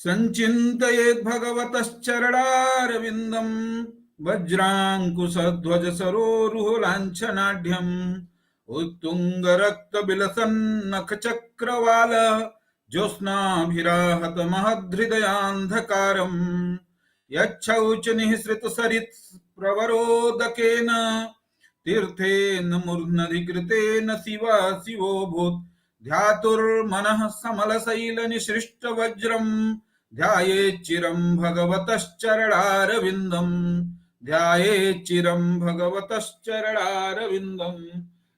संचिन्तयेत् भगवतश्चरणारविन्दम् वज्राङ्कुशध्वज सरोरुहलाञ्छनाढ्यम् उत्तुङ्गरक्तबिलसन्नखचक्रवाल ज्योत्स्नाभिराहत महद्धृदयान्धकारम् यच्छौच निःसृतसरित् प्रवरोदकेन तीर्थेन मूर्ध्नधिकृतेन शिवा शिवोऽभूत् ध्यातुर्मनः समलशैलनिसृष्टवज्रम् ध्यायेच्चिरं भगवतश्चरणारविन्दम् ध्यायेच्चिरं भगवतश्चरणारविन्दम्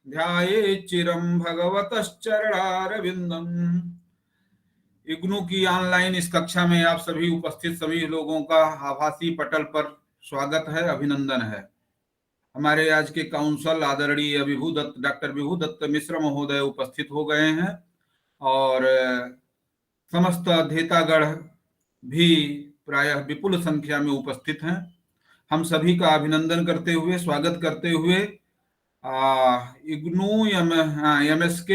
ध्यायेच्चिरं भगवतश्चरणारविन्दम्। इग्नू की ऑनलाइन इस कक्षा में आप सभी उपस्थित सभी लोगों का आभासी पटल पर स्वागत है, अभिनंदन है। हमारे आज के काउंसल आदरणीय डॉक्टर विभू दत्त मिश्र महोदय उपस्थित हो गए हैं और समस्त अध्येतागण भी प्रायः विपुल संख्या में उपस्थित हैं। हम सभी का अभिनंदन करते हुए, स्वागत करते हुए इग्नू MSK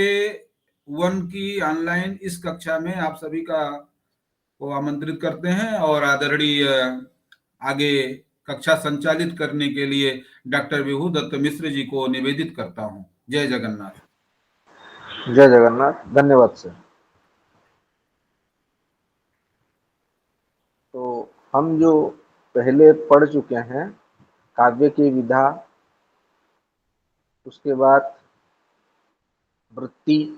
1 की ऑनलाइन इस कक्षा में आप सभी का को आमंत्रित करते हैं और आदरणीय आगे कक्षा संचालित करने के लिए डॉक्टर विभू दत्त मिश्र जी को निवेदित करता हूं। जय जगन्नाथ। जय जगन्नाथ। धन्यवाद सर। तो हम जो पहले पढ़ चुके हैं काव्य की विधा, उसके बाद वृत्ति,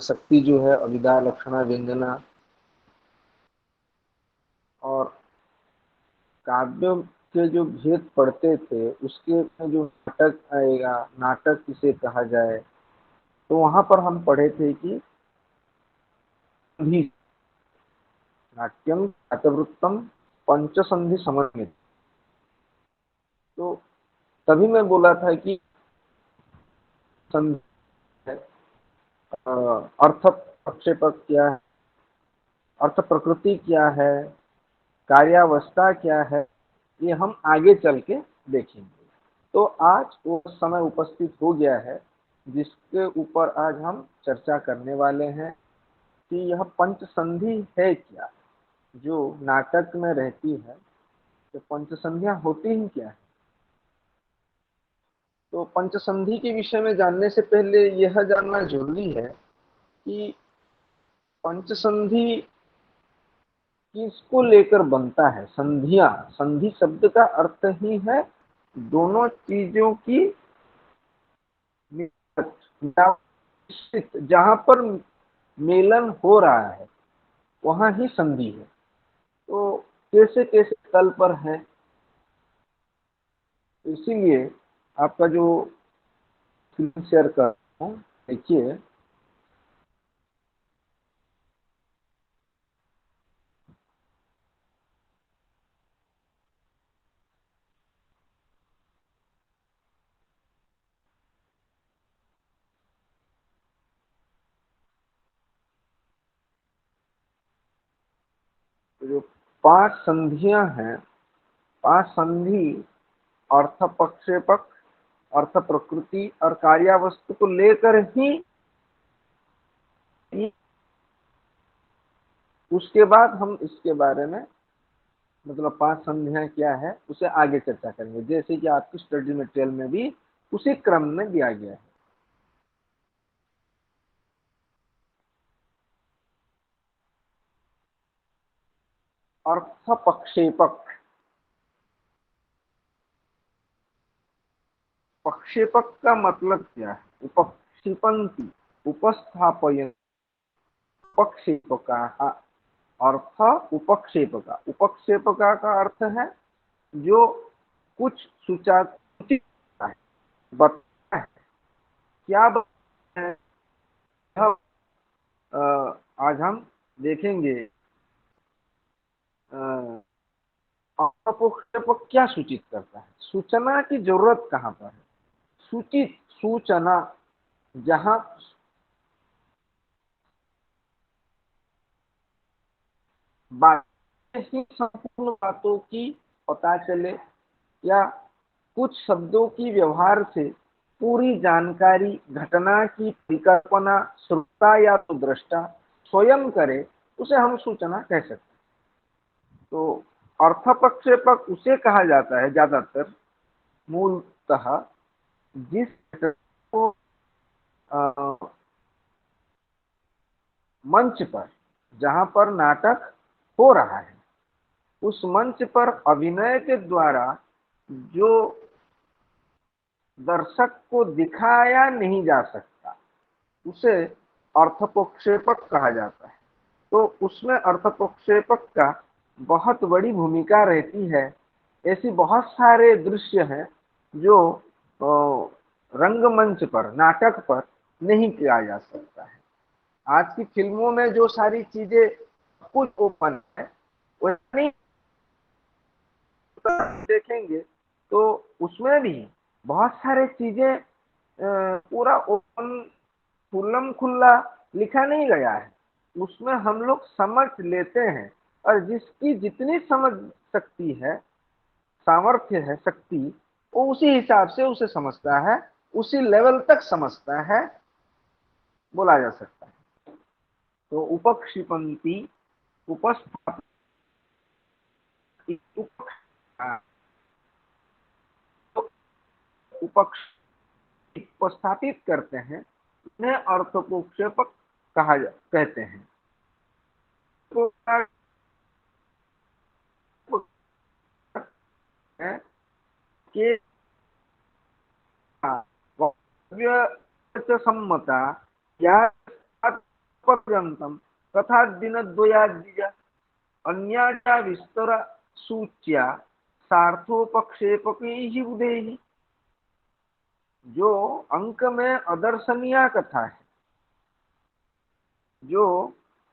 शक्ति जो है अविधा, लक्षणा, व्यंजना, और काव्य के जो भेद पढ़ते थे उसके में जो नाटक आएगा, नाटक किसे कहा जाए, तो वहां पर हम पढ़े थे कि नाट्यम नाटवृत्तम पंचसंधि समन्वित। तो तभी मैं बोला था कि अर्थ प्रक्षेपक क्या है, अर्थ प्रकृति क्या है, कार्यावस्था क्या है, ये हम आगे चल के देखेंगे। तो आज वो समय उपस्थित हो गया है जिसके ऊपर आज हम चर्चा करने वाले हैं कि यह पंचसंधि है क्या, जो नाटक में रहती है। तो पंचसंधियां होती ही क्या है। तो पंचसंधि के विषय में जानने से पहले यह जानना जरूरी है कि पंचसंधि किसको लेकर बनता है। संधियां, संधि शब्द का अर्थ ही है दोनों चीजों की जहां पर मेलन हो रहा है वहां ही संधि है। तो कैसे कैसे तल पर है, इसीलिए आपका जो स्क्रीन शेयर कर रहा हूं, देखिए जो 5 संधियां हैं, 5 संधि अर्थ प्रक्षेपक, अर्थ प्रकृति और कार्यावस्तु को लेकर ही, उसके बाद हम इसके बारे में मतलब 5 संधियां क्या है उसे आगे चर्चा करेंगे, जैसे कि आपकी स्टडी मटेरियल में भी उसी क्रम में दिया गया है। अर्थ प्रक्षेपक, प्रक्षेपक का मतलब क्या है। उपक्षिपन्ति, उपस्थापयन्, उपक्षेपका, अर्थ उपक्षेपका। उपक्षेपका का अर्थ है जो कुछ सूचित है, बताता है। क्या बताता है, आज हम देखेंगे। उपक्षेपक क्या सूचित करता है, सूचना की जरूरत कहाँ पर है। सूचित, सूचना, जहां बातें ही संपूर्ण बातों की पता चले, या कुछ शब्दों की व्यवहार से पूरी जानकारी, घटना की परिकल्पना श्रोता या तो दृष्टा स्वयं करे, उसे हम सूचना कह सकते हैं। तो अर्थ प्रक्षेपक उसे कहा जाता है ज्यादातर मूलतः जिस घटना को मंच पर, जहां पर नाटक हो रहा है, उस मंच पर अभिनय के द्वारा जो दर्शक को दिखाया नहीं जा सकता, उसे अर्थप्रक्षेपक कहा जाता है। तो उसमें अर्थप्रक्षेपक का बहुत बड़ी भूमिका रहती है। ऐसी बहुत सारे दृश्य हैं जो रंगमंच पर, नाटक पर नहीं किया जा सकता है। आज की फिल्मों में जो सारी चीजें कुछ ओपन है, वो नहीं देखेंगे तो उसमें भी बहुत सारे चीजें पूरा ओपन, खुल्लम खुल्ला लिखा नहीं गया है। उसमें हम लोग समझ लेते हैं, और जिसकी जितनी समझ शक्ति है, सामर्थ्य है, शक्ति, वो उसी हिसाब से उसे समझता है, उसी लेवल तक समझता है, बोला जा सकता है। तो उपक्षिपंती, उपस्थापित, उपक्ष उपस्थापित करते हैं, उन्हें अर्थप्रक्षेपक कहते हैं। तो के सम्मता या पर्यंतम तथा दिनद्वयाद्विज अन्याच्या विस्तर सूच्या सार्थोपक्षेपकी उदेहि। जो अंक में अदर्शनीय कथा है, जो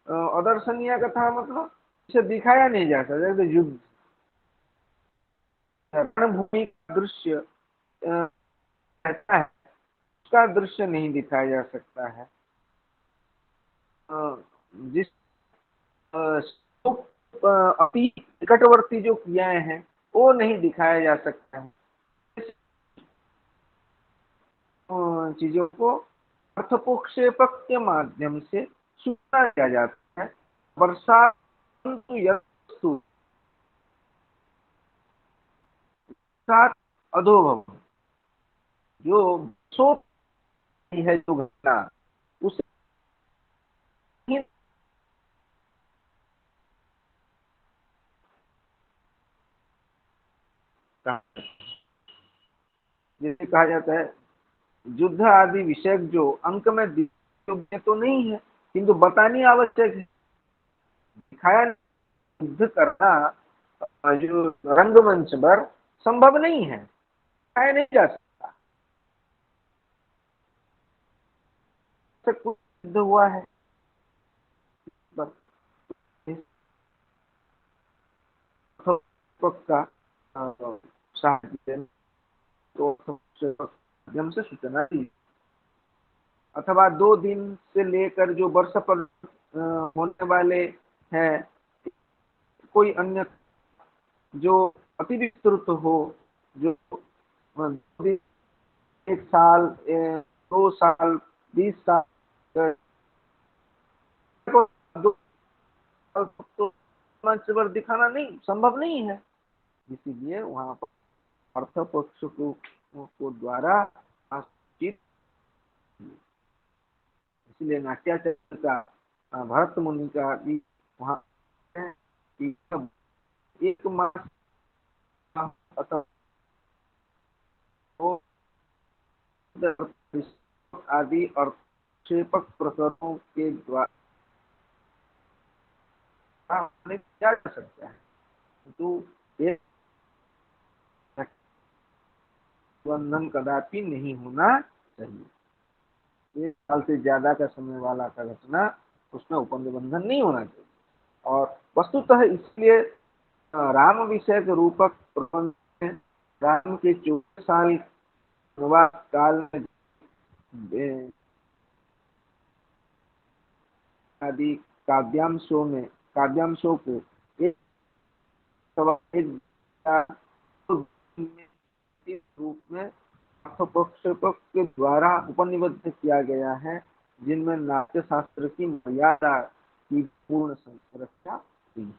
अदर्शनीय कथा मतलब इसे दिखाया नहीं जा सकता, जैसे युद्ध, रणभूमि का दृश्य रहता है, उसका दृश्य नहीं दिखाया जा सकता है। जिस अति निकटवर्ती जो क्रियाएं हैं वो नहीं दिखाया जा सकता है। चीजों को अर्थप्रक्षेपक के माध्यम से सूचना दिया जाता है। वर्षा अधोभव, जो सोच है, जो घटना उसे जैसे कहा जाता है, युद्ध आदि विषय जो अंक में योग्य तो नहीं है, किंतु बतानी आवश्यक है। दिखाया युद्ध करना जो रंगमंच पर संभव नहीं है, दिखाया नहीं जा सकता। कुछ युद्ध हुआ है, का साहित्य तो माध्यम से सूचना दी, अथवा 2 दिन से लेकर जो वर्ष पर होने वाले हैं, कोई अन्य जो अति विस्तृत हो, जो 1 साल, 2 साल, 20 साल, तो मंच पर दिखाना नहीं संभव नहीं है। इसीलिए वहां पर अर्थ पक्ष को द्वारा, इसलिए नाट्याचार्य का, भरत मुनि का भी वहाँ एक मास आदि और क्षेपक प्रकरणों के द्वारा किया जा सकता है। तो ये बंधन कदापि नहीं होना चाहिए। 1 साल से ज्यादा का समय वाला का घटना, उसमें उपनिबंधन नहीं होना चाहिए। और वस्तुतः इसलिए राम विषय के रूपक प्रबंध में राम के 14 साल वनवास काल में आदि काव्यांशों को एक रूप में अर्थप्रक्षेपक के द्वारा उपनिबद्ध किया गया है, जिनमें नाट्य शास्त्र की मर्यादा की पूर्ण रक्षा हुई।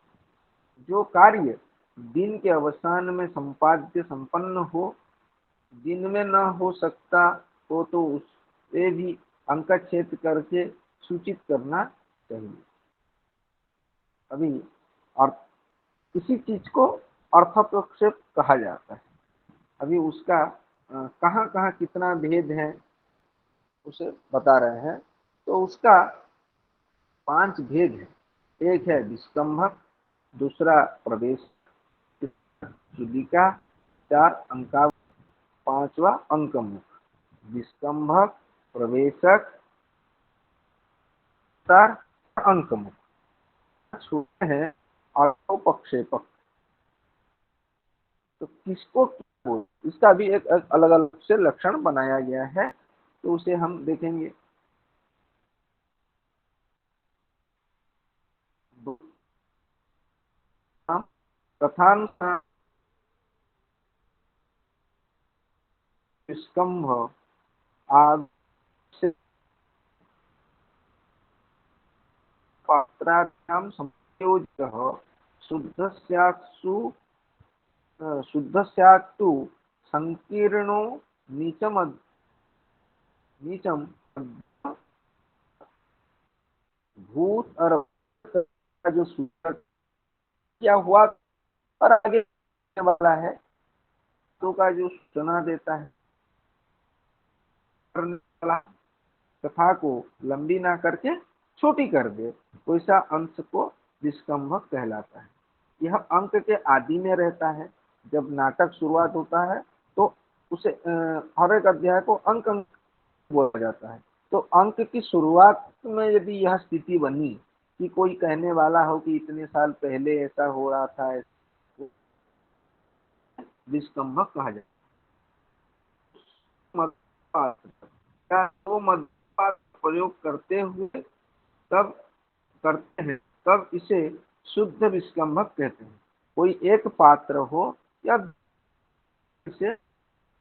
जो कार्य दिन के अवसान में संपाद्य संपन्न हो, दिन में न हो सकता हो तो उसे भी अंकच्छेद करके सूचित करना चाहिए। अभी और किसी चीज को अर्थप्रक्षेप कहा जाता है। अभी उसका कहाँ कहाँ कितना भेद है उसे बता रहे हैं। तो उसका 5 भेद है। एक है विस्कंभक, दूसरा प्रवेश, शुद्धिका, 4 अंका, 5वां अंकमुख। विस्कंभक, प्रवेशक, 4 अंकमुख। छोटे हैं अर्थोपक्षेपक। तो किसको क्या बोलते, इसका भी एक अलग अलग से लक्षण बनाया गया है, तो उसे हम देखेंगे। कथानुसार विस्कंभ आदि से पात्राभ्यां संयोजितः शुद्ध स्यात्तु संकीर्णो नीचम नीचम भूत और का जो सूत्र क्या हुआ और आगे वाला है तो का जो सूचना देता है, कथा को लंबी ना करके छोटी कर दे, वैसा अंश को विस्कंभक कहलाता है। यह अंक के आदि में रहता है। जब नाटक शुरुआत होता है तो उसे हर एक अध्याय को अंक अंक बोला जाता है। तो अंक की शुरुआत में यदि यह स्थिति बनी कि कोई कहने वाला हो कि इतने साल पहले ऐसा हो रहा था, विस्कंभक कहा जाता है। वो मध्यपात प्रयोग करते हुए तब करते हैं, तब इसे शुद्ध विस्कंभक कहते हैं। कोई एक पात्र हो या इसे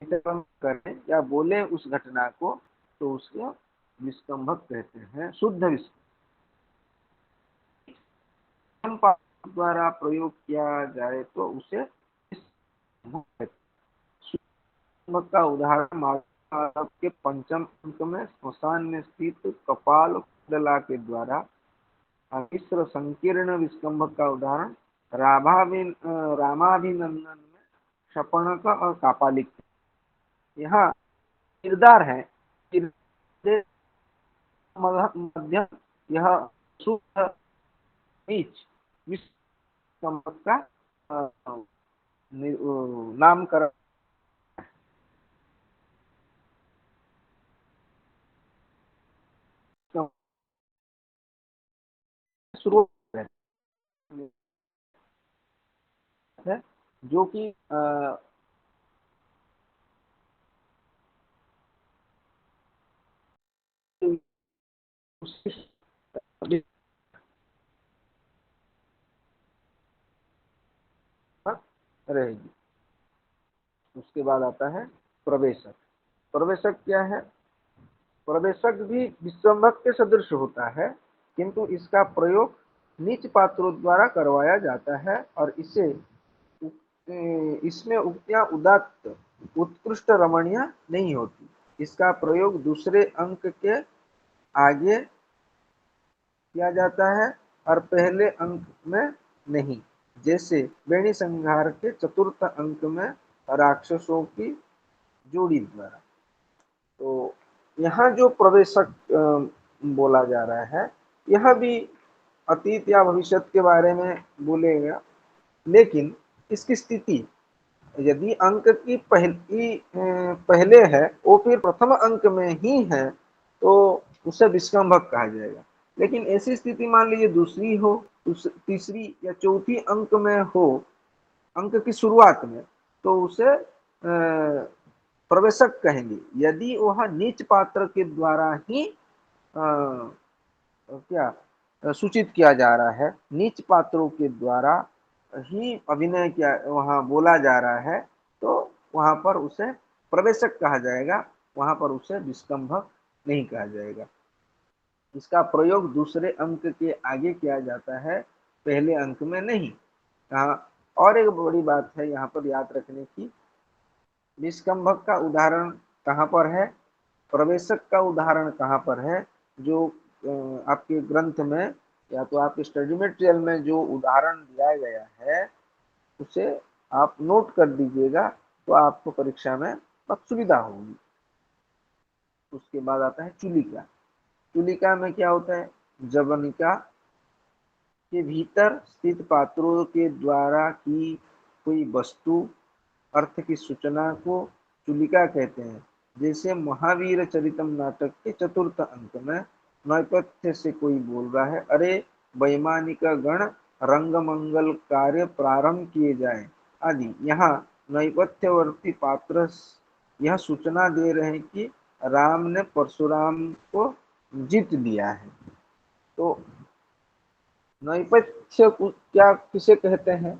करें या बोले उस घटना को तो उसको विस्कंभक कहते हैं, शुद्ध विस्कंभक पात्र द्वारा प्रयोग किया जाए तो उसे का उदाहरण महाभारत के 5वें अंक में स्मशान में स्थित कपाल कुंडला के द्वारा, मिश्र संकीर्ण विस्कंभक का उदाहरण रामाभिनंदन में शपणक और कापालिक। यहाँ किरदार है, मध्यम, यह शुद्ध नीच विस्कंभक का नामकरण शुरू है, जो कि रहेगी। उसके बाद आता है प्रवेशक। प्रवेशक क्या है? प्रवेशक भी विस्कंभक के सदृश होता है, किंतु इसका प्रयोग नीच पात्रों द्वारा करवाया जाता है और इसमें उक्तियां उदात्त उत्कृष्ट रमणीय नहीं होती। इसका प्रयोग दूसरे अंक के आगे किया जाता है और पहले अंक में नहीं, जैसे बेणी संहार के 4th अंक में राक्षसों की जोड़ी द्वारा। तो यहाँ जो प्रवेशक बोला जा रहा है, यह भी अतीत या भविष्य के बारे में बोलेगा, लेकिन इसकी स्थिति यदि अंक की पहले है वो फिर प्रथम अंक में ही है तो उसे विस्कंभक कहा जाएगा। लेकिन ऐसी स्थिति मान लीजिए दूसरी हो, तीसरी या चौथी अंक में हो, अंक की शुरुआत में, तो उसे प्रवेशक कहेंगे। यदि वह नीच पात्र के द्वारा ही क्या सूचित किया जा रहा है, नीच पात्रों के द्वारा ही अभिनय किया वहां बोला जा रहा है, तो वहां पर उसे प्रवेशक कहा जाएगा, वहां पर उसे विस्कंभक नहीं कहा जाएगा। इसका प्रयोग दूसरे अंक के आगे किया जाता है, पहले अंक में नहीं। कहा और एक बड़ी बात है यहाँ पर याद रखने की, निष्कंभक का उदाहरण कहाँ पर है, प्रवेशक का उदाहरण कहाँ पर है, जो आपके ग्रंथ में या तो आपके स्टडी मटेरियल में जो उदाहरण दिया गया है उसे आप नोट कर दीजिएगा, तो आपको परीक्षा में बहुत सुविधा होगी। उसके बाद आता है चुलिका। चुलिका में क्या होता है, जवनिका के भीतर स्थित पात्रों के द्वारा की कोई वस्तु अर्थ की सूचना को चुलिका कहते हैं। जैसे महावीर चरितम नाटक के चतुर्थ अंक में नैपथ्य से कोई बोल रहा है, अरे वैमानिक गण रंगमंगल कार्य प्रारंभ किए जाए आदि। यहाँ नैपथ्यवर्ती पात्र यह सूचना दे रहे हैं कि राम ने परशुराम को जीत लिया है। तो नैपथ्य क्या किसे कहते हैं,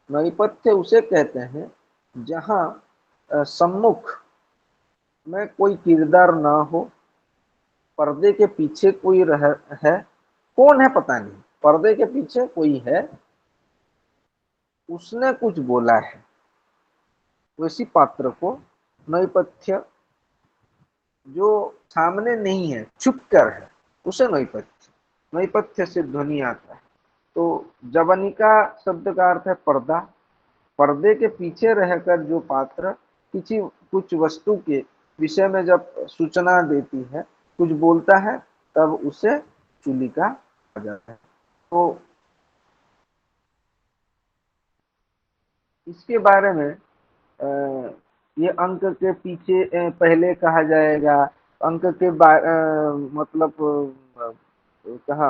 नैपथ्य उसे कहते हैं जहाँ सम्मुख में कोई किरदार ना हो, पर्दे के पीछे कोई है, कौन है पता नहीं, पर्दे के पीछे कोई है, उसने कुछ बोला है, वैसी पात्र को नैपथ्य, जो सामने नहीं है छुप कर है उसे नैपथ्य से ध्वनि आता है। तो जवनिका शब्द का अर्थ है पर्दा, पर्दे के पीछे रहकर जो पात्र किसी कुछ वस्तु के विषय में जब सूचना देती है, कुछ बोलता है, तब उसे चुलिका कहा जाता है। तो इसके बारे में ये अंक के पीछे पहले कहा जाएगा, अंक के मतलब कहा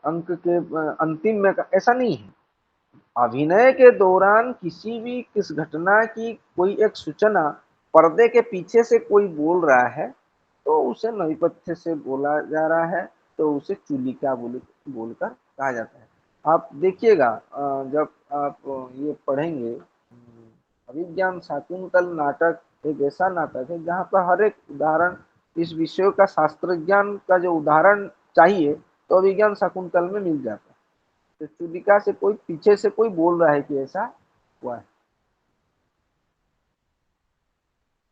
अंक के अंतिम में ऐसा नहीं है। अभिनय के दौरान किस घटना की कोई एक सूचना पर्दे के पीछे से कोई बोल रहा है, तो उसे नैपथ्य से बोला जा रहा है, तो उसे चुलिका बोलकर कहा जाता है। आप देखिएगा जब आप ये पढ़ेंगे, अभिज्ञान शाकुंतल नाटक एक ऐसा नाटक है जहाँ पर हर एक उदाहरण इस विषय का, शास्त्र ज्ञान का जो उदाहरण चाहिए तो अभिज्ञान शाकुंतल में मिल जाता है। तो चुलिका से कोई पीछे से कोई बोल रहा है कि ऐसा हुआ है,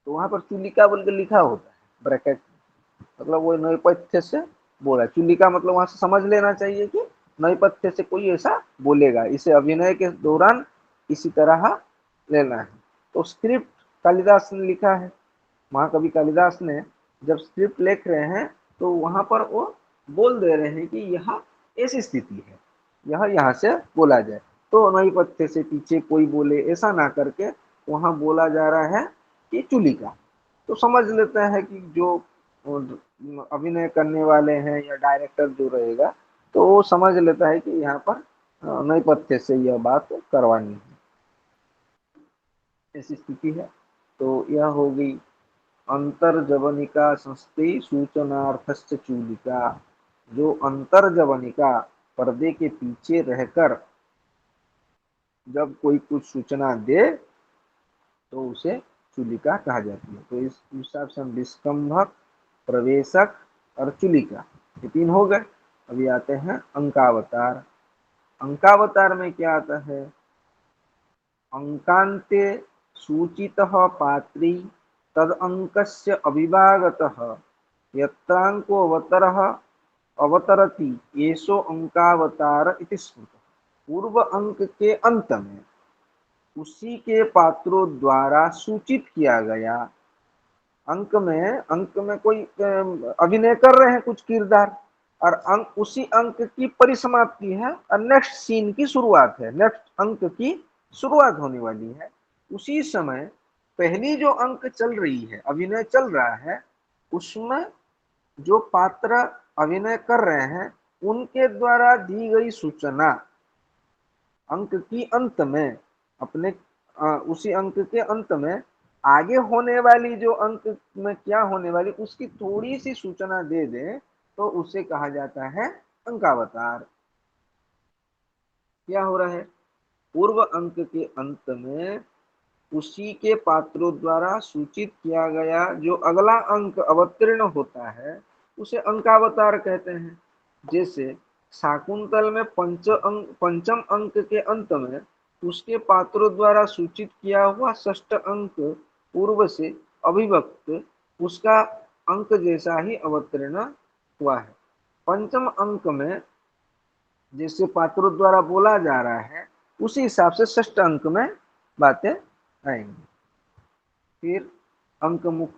तो वहां पर चुलिका बोल के लिखा होता है ब्रैकेट, मतलब वो नैपथ्य से बोला। चुलिका मतलब वहां से समझ लेना चाहिए कि नैपथ्य से कोई ऐसा बोलेगा, इसे अभिनय के दौरान इसी तरह लेना है। तो स्क्रिप्ट कालिदास ने लिखा है, महाकवि कालिदास ने जब स्क्रिप्ट लिख रहे हैं तो वहां पर वो बोल दे रहे हैं कि यह ऐसी स्थिति है, यह यहाँ से बोला जाए। तो नैपथ्य से पीछे कोई बोले ऐसा ना करके वहां बोला जा रहा है कि चुलिका। तो समझ लेते हैं कि जो अभिनय करने वाले हैं या डायरेक्टर जो रहेगा, तो वो समझ लेता है कि यहाँ पर नैपथ्य से यह बात करवानी है, ऐसी स्थिति है। तो यह हो गई अंतर्जवनिका संस्थे सूचनार्थस्य चूलिका। जो अंतर्जवनिका पर्दे के पीछे रहकर जब कोई कुछ सूचना दे तो उसे चुलिका कहा जाती है। तो इस हिसाब से हम निष्कंभक, प्रवेशक और चुलिका ये तीन हो गए। अभी आते हैं अंकावतार। अंकावतार में क्या आता है, अंकान्ते सूचितः पात्री तद अंकस्य अविभागतः यत्रांको अवतरः अवतरति येषो अंकावतार इति स्मृतः। पूर्व अंक के अंत में उसी के पात्रों द्वारा सूचित किया गया, अंक में कोई अभिनय कर रहे हैं कुछ किरदार, और अंक उसी अंक की परिसमाप्ति है और नेक्स्ट सीन की शुरुआत है, नेक्स्ट अंक की शुरुआत होने वाली है। उसी समय पहली जो अंक चल रही है, अभिनय चल रहा है, उसमें जो पात्र अभिनय कर रहे हैं उनके द्वारा दी गई सूचना अंक की अंत में, अपने उसी अंक के अंत में आगे होने वाली, जो अंक में क्या होने वाली उसकी थोड़ी सी सूचना दे दे, तो उसे कहा जाता है अंकावतार। क्या हो रहा है, पूर्व अंक के अंत में उसी के पात्रों द्वारा सूचित किया गया जो अगला अंक अवतीर्ण होता है, उसे अंकावतार कहते हैं। जैसे शाकुंतल में पंचम अंक के अंत में उसके पात्रों द्वारा सूचित किया हुआ षष्ठ अंक पूर्व से अभिव्यक्त उसका अंक जैसा ही अवतरण हुआ है। पंचम अंक में जैसे पात्रों द्वारा बोला जा रहा है उसी हिसाब से षष्ठ अंक में बातें आएंगी। फिर अंकमुख,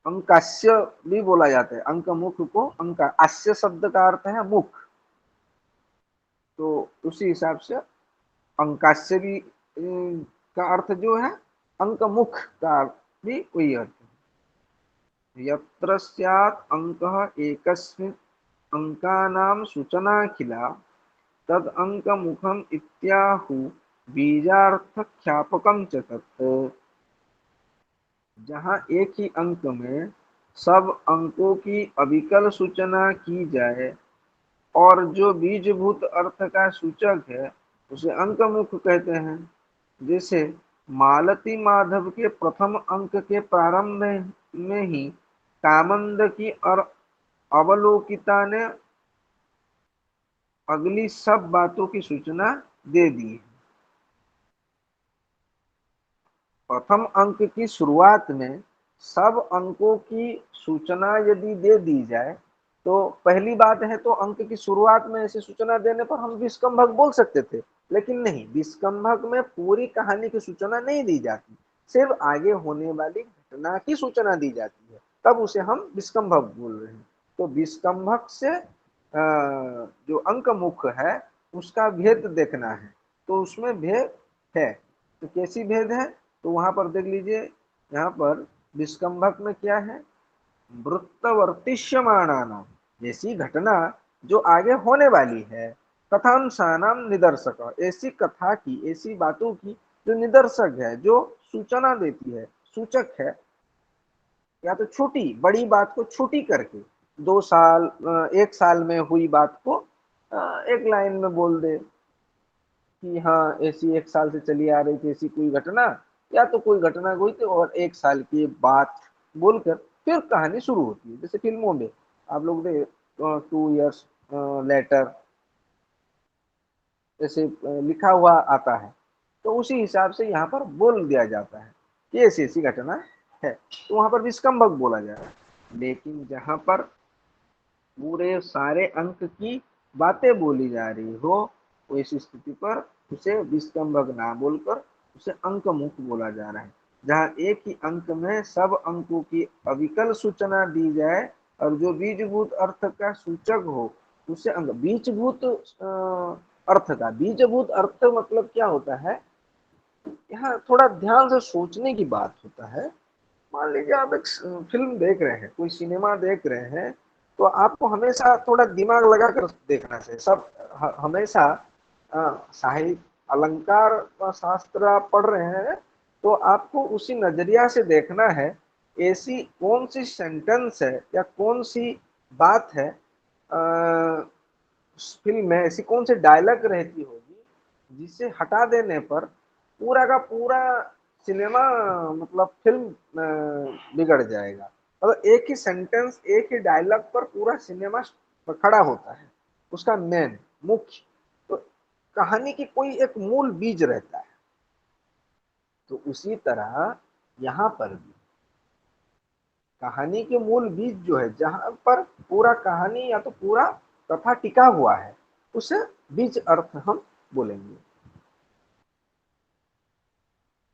अंकास्य भी बोला जाता है। अंकमुख को अंक, आस्य शब्द का अर्थ है मुख, तो उसी हिसाब से अंकास्य भी का अर्थ जो है अंकमुख का भी वही अर्थ है। यत्र स्यात् अंकः एकस्मिन् अंकानां सूचनाखिला तद अंकमुखम इत्याहु बीजार्थख्यापकम च तत्। जहाँ एक ही अंक में सब अंकों की अविकल सूचना की जाए और जो बीजभूत अर्थ का सूचक है उसे अंकमुख कहते हैं। जैसे मालती माधव के प्रथम अंक के प्रारंभ में ही कामंदकी और अवलोकिता ने अगली सब बातों की सूचना दे दी है। प्रथम अंक की शुरुआत में सब अंकों की सूचना यदि दे दी जाए तो पहली बात है तो अंक की शुरुआत में ऐसी सूचना देने पर हम विस्कंभक बोल सकते थे, लेकिन नहीं, विस्कंभक में पूरी कहानी की सूचना नहीं दी जाती, सिर्फ आगे होने वाली घटना की सूचना दी जाती है, तब उसे हम विस्कंभक बोल रहे हैं। तो विस्कंभक से जो अंक मुख है उसका भेद देखना है, तो उसमें भेद है। तो कैसी भेद है, तो वहां पर देख लीजिए, यहाँ पर विस्कंभक में क्या है, वृत्तवर्तिष्यमाणानाम, ऐसी घटना जो आगे होने वाली है, कथांशानाम निदर्शक, ऐसी कथा की, ऐसी बातों की जो निदर्शक है, जो सूचना देती है, सूचक है। या तो छोटी बड़ी बात को छोटी करके 2 साल 1 साल में हुई बात को एक लाइन में बोल दे कि हाँ ऐसी 1 साल से चली आ रही थी ऐसी कोई घटना, या तो कोई घटना हुई थी और 1 साल की बात बोलकर फिर कहानी शुरू होती है। जैसे फिल्मों में आप लोग देख 2 years लेटर ऐसे लिखा हुआ आता है, तो उसी हिसाब से यहाँ पर बोल दिया जाता है कि ऐसी ऐसी घटना है, तो वहां पर विस्कंभक बोला जा रहा है। लेकिन जहां पर पूरे सारे अंक की बातें बोली जा रही हो, वैसी स्थिति पर उसे विस्कंभक ना बोलकर उसे अंकमुख बोला जा रहा है। जहाँ एक ही अंक में सब अंकों की अविकल सूचना दी जाए और जो बीजभूत अर्थ का सूचक हो उसे अंक, बीजभूत अर्थ का, बीजभूत अर्थ मतलब क्या होता है, यहाँ थोड़ा ध्यान से सोचने की बात होता है। मान लीजिए आप एक फिल्म देख रहे हैं, कोई सिनेमा देख रहे हैं, तो आपको हमेशा थोड़ा दिमाग लगा कर देखना चाहिए। सब हमेशा साहित्य अलंकार शास्त्र आप पढ़ रहे हैं तो आपको उसी नजरिया से देखना है, ऐसी कौन सी सेंटेंस है या कौन सी बात है फिल्म में, ऐसी कौन सी डायलॉग रहती होगी जिसे हटा देने पर पूरा का पूरा सिनेमा मतलब फिल्म बिगड़ जाएगा। मतलब एक ही सेंटेंस, एक ही डायलॉग पर पूरा सिनेमा खड़ा होता है, उसका मेन मुख्य, तो कहानी की कोई एक मूल बीज रहता है। तो उसी तरह यहाँ पर भी कहानी के मूल बीज जो है, जहां पर पूरा कहानी या तो पूरा कथा टिका हुआ है, उसे बीज अर्थ हम बोलेंगे।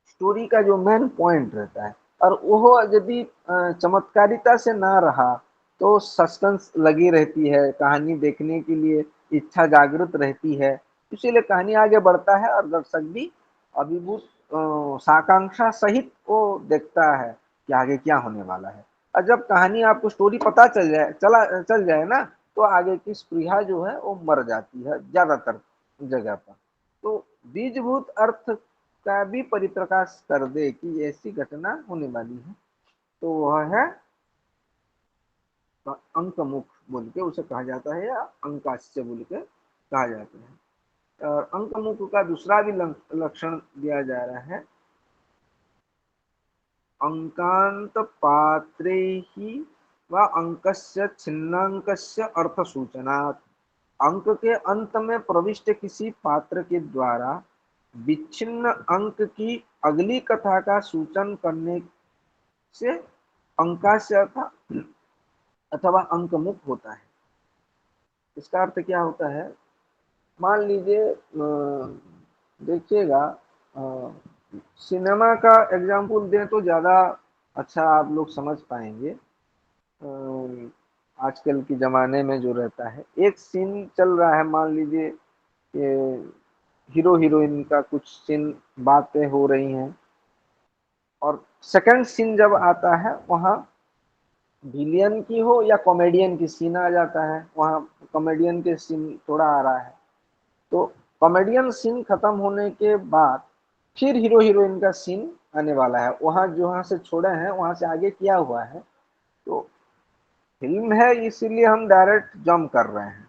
स्टोरी का जो मेन पॉइंट रहता है, और वो यदि चमत्कारिता से ना रहा तो सस्पेंस लगी रहती है, कहानी देखने के लिए इच्छा जागृत रहती है, इसीलिए कहानी आगे बढ़ता है और दर्शक भी अभिभूत साकांक्षा सहित वो देखता है कि आगे क्या होने वाला है। और जब कहानी आपको स्टोरी पता चल जाए ना, तो आगे की स्पृहा जो है वो मर जाती है ज्यादातर जगह पर। तो बीजभूत अर्थ का भी परिप्रकाश कर दे कि ऐसी घटना होने वाली है, तो वह है अंकमुख बोल के उसे कहा जाता है, या अंकास्य बोल के कहा जाता है। और अंकमुख का दूसरा भी लक्षण दिया जा रहा है, अंकांत पात्रैः व अंकस्य छिन्नांकस्य अर्थ सूचनात्। अंक के अंत में प्रविष्ट किसी पात्र के द्वारा विच्छिन्न अंक की अगली कथा का सूचन करने से अंकास्य अथवा अंकमुख होता है। इसका अर्थ क्या होता है? मान लीजिए देखिएगा, सिनेमा का एग्जाम्पल दें तो ज़्यादा अच्छा आप लोग समझ पाएंगे। आजकल के ज़माने में जो रहता है, एक सीन चल रहा है, मान लीजिए हीरो हीरोइन का कुछ सीन, बातें हो रही हैं, और सेकंड सीन जब आता है वहाँ विलियन की हो या कॉमेडियन की सीन आ जाता है, वहाँ कॉमेडियन के सीन थोड़ा आ रहा है, तो कॉमेडियन सीन खत्म होने के बाद फिर हीरो हीरोइन का सीन आने वाला है। वहाँ जहाँ से छोड़े हैं वहाँ से आगे किया हुआ है, तो फिल्म है इसीलिए हम डायरेक्ट जंप कर रहे हैं।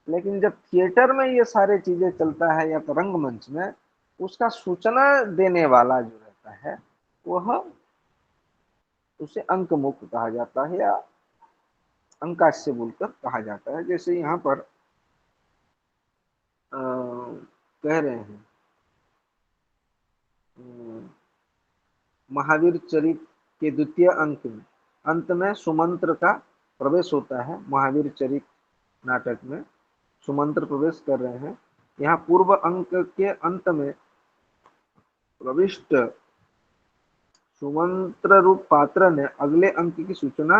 लेकिन जब थिएटर में ये सारे चीजें चलता है या तो रंगमंच में, उसका सूचना देने वाला जो रहता है वह, उसे अंकमुख कहा जाता है या अंकास्य बोलकर कहा जाता है। जैसे यहाँ पर कह रहे हैं महावीर चरित के द्वितीय अंक में, अंत में सुमंत्र का प्रवेश होता है। महावीर चरित नाटक में सुमंत्र प्रवेश कर रहे हैं। यहाँ पूर्व अंक के अंत में प्रविष्ट सुमंत्र रूप पात्र ने अगले अंक की सूचना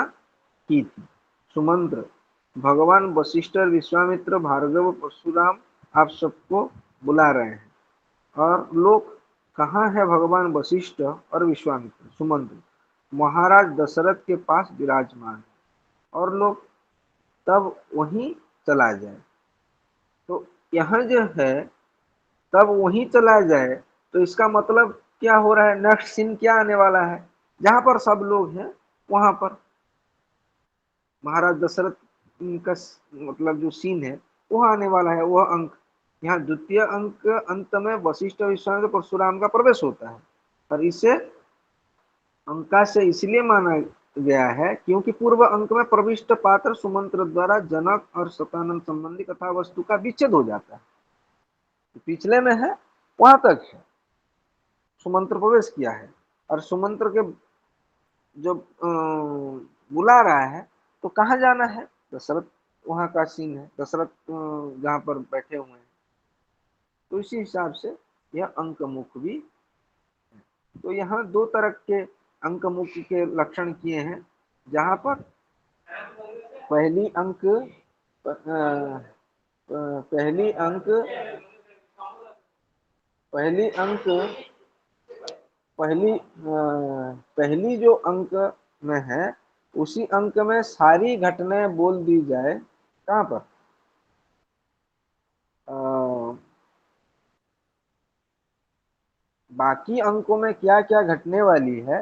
की थी। सुमंत्र भगवान वशिष्ठ, विश्वामित्र, भार्गव, परशुराम आप सबको बुला रहे हैं, और लोग कहाँ है भगवान वशिष्ठ और विश्वामित्र? सुमंत्र महाराज दशरथ के पास विराजमान है, और लोग तब वहीं चला जाए। तो यहाँ जो है तब वहीं चला जाए, तो इसका मतलब क्या हो रहा है? नेक्स्ट सीन क्या आने वाला है? जहां पर सब लोग हैं वहां पर महाराज दशरथ का मतलब जो सीन है वह आने वाला है, वह अंक। यहाँ द्वितीय अंक अंत में वशिष्ठ, विश्वामित्र, परशुराम का प्रवेश होता है, और इसे अंका से इसलिए माना गया है क्योंकि पूर्व अंक में प्रविष्ट पात्र सुमंत्र द्वारा जनक और शतानंद संबंधी कथा वस्तु का विच्छेद हो जाता है। पिछले में है वहां तक है, सुमंत्र प्रवेश किया है, और सुमंत्र के जो बुला रहा है, तो कहाँ जाना है? दशरथ, वहां का सीन है, दशरथ जहाँ पर बैठे हुए हैं। तो इसी हिसाब से यह अंकमुख भी। तो यहाँ दो तरह के अंकमुख के लक्षण किए हैं, जहाँ पर पहली अंक पहली अंक पहली अंक पहली जो अंक में है, उसी अंक में सारी घटनाएं बोल दी जाए। कहाँ पर? बाकी अंकों में क्या क्या घटने वाली है,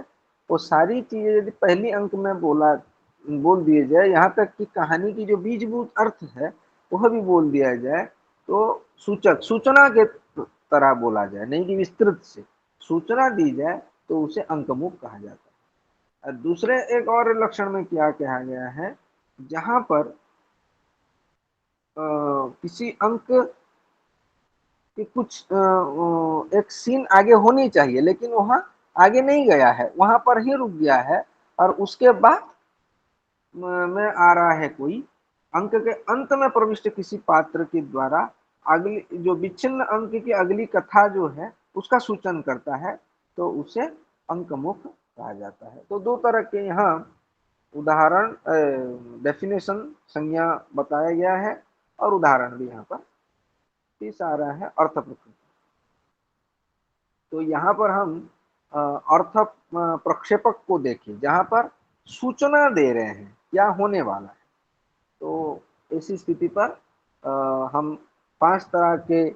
वो सारी चीजें यदि पहली अंक में बोल दिए जाए, यहाँ तक कि कहानी की जो बीजभूत अर्थ है वह भी बोल दिया जाए, तो सूचना के तरह बोला जाए, नहीं कि विस्तृत से सूचना दी जाए, तो उसे अंकमुख कहा जाता है। और दूसरे एक और लक्षण में क्या कहा गया है, जहां पर किसी अंक कि कुछ एक सीन आगे होनी चाहिए, लेकिन वहां आगे नहीं गया है, वहां पर ही रुक गया है, और उसके बाद में आ रहा है कोई अंक के अंत में प्रविष्ट किसी पात्र के द्वारा अगली जो विच्छिन्न अंक की अगली कथा जो है उसका सूचन करता है, तो उसे अंकमुख कहा जाता है। तो दो तरह के यहाँ उदाहरण, डेफिनेशन, संज्ञा बताया गया है, और उदाहरण भी यहाँ पर तीसरा आ रहा है अर्थ प्रकृति। तो यहाँ पर हम अर्थ प्रक्षेपक को देखें, जहाँ पर सूचना दे रहे हैं क्या होने वाला है। तो ऐसी स्थिति पर हम 5 तरह के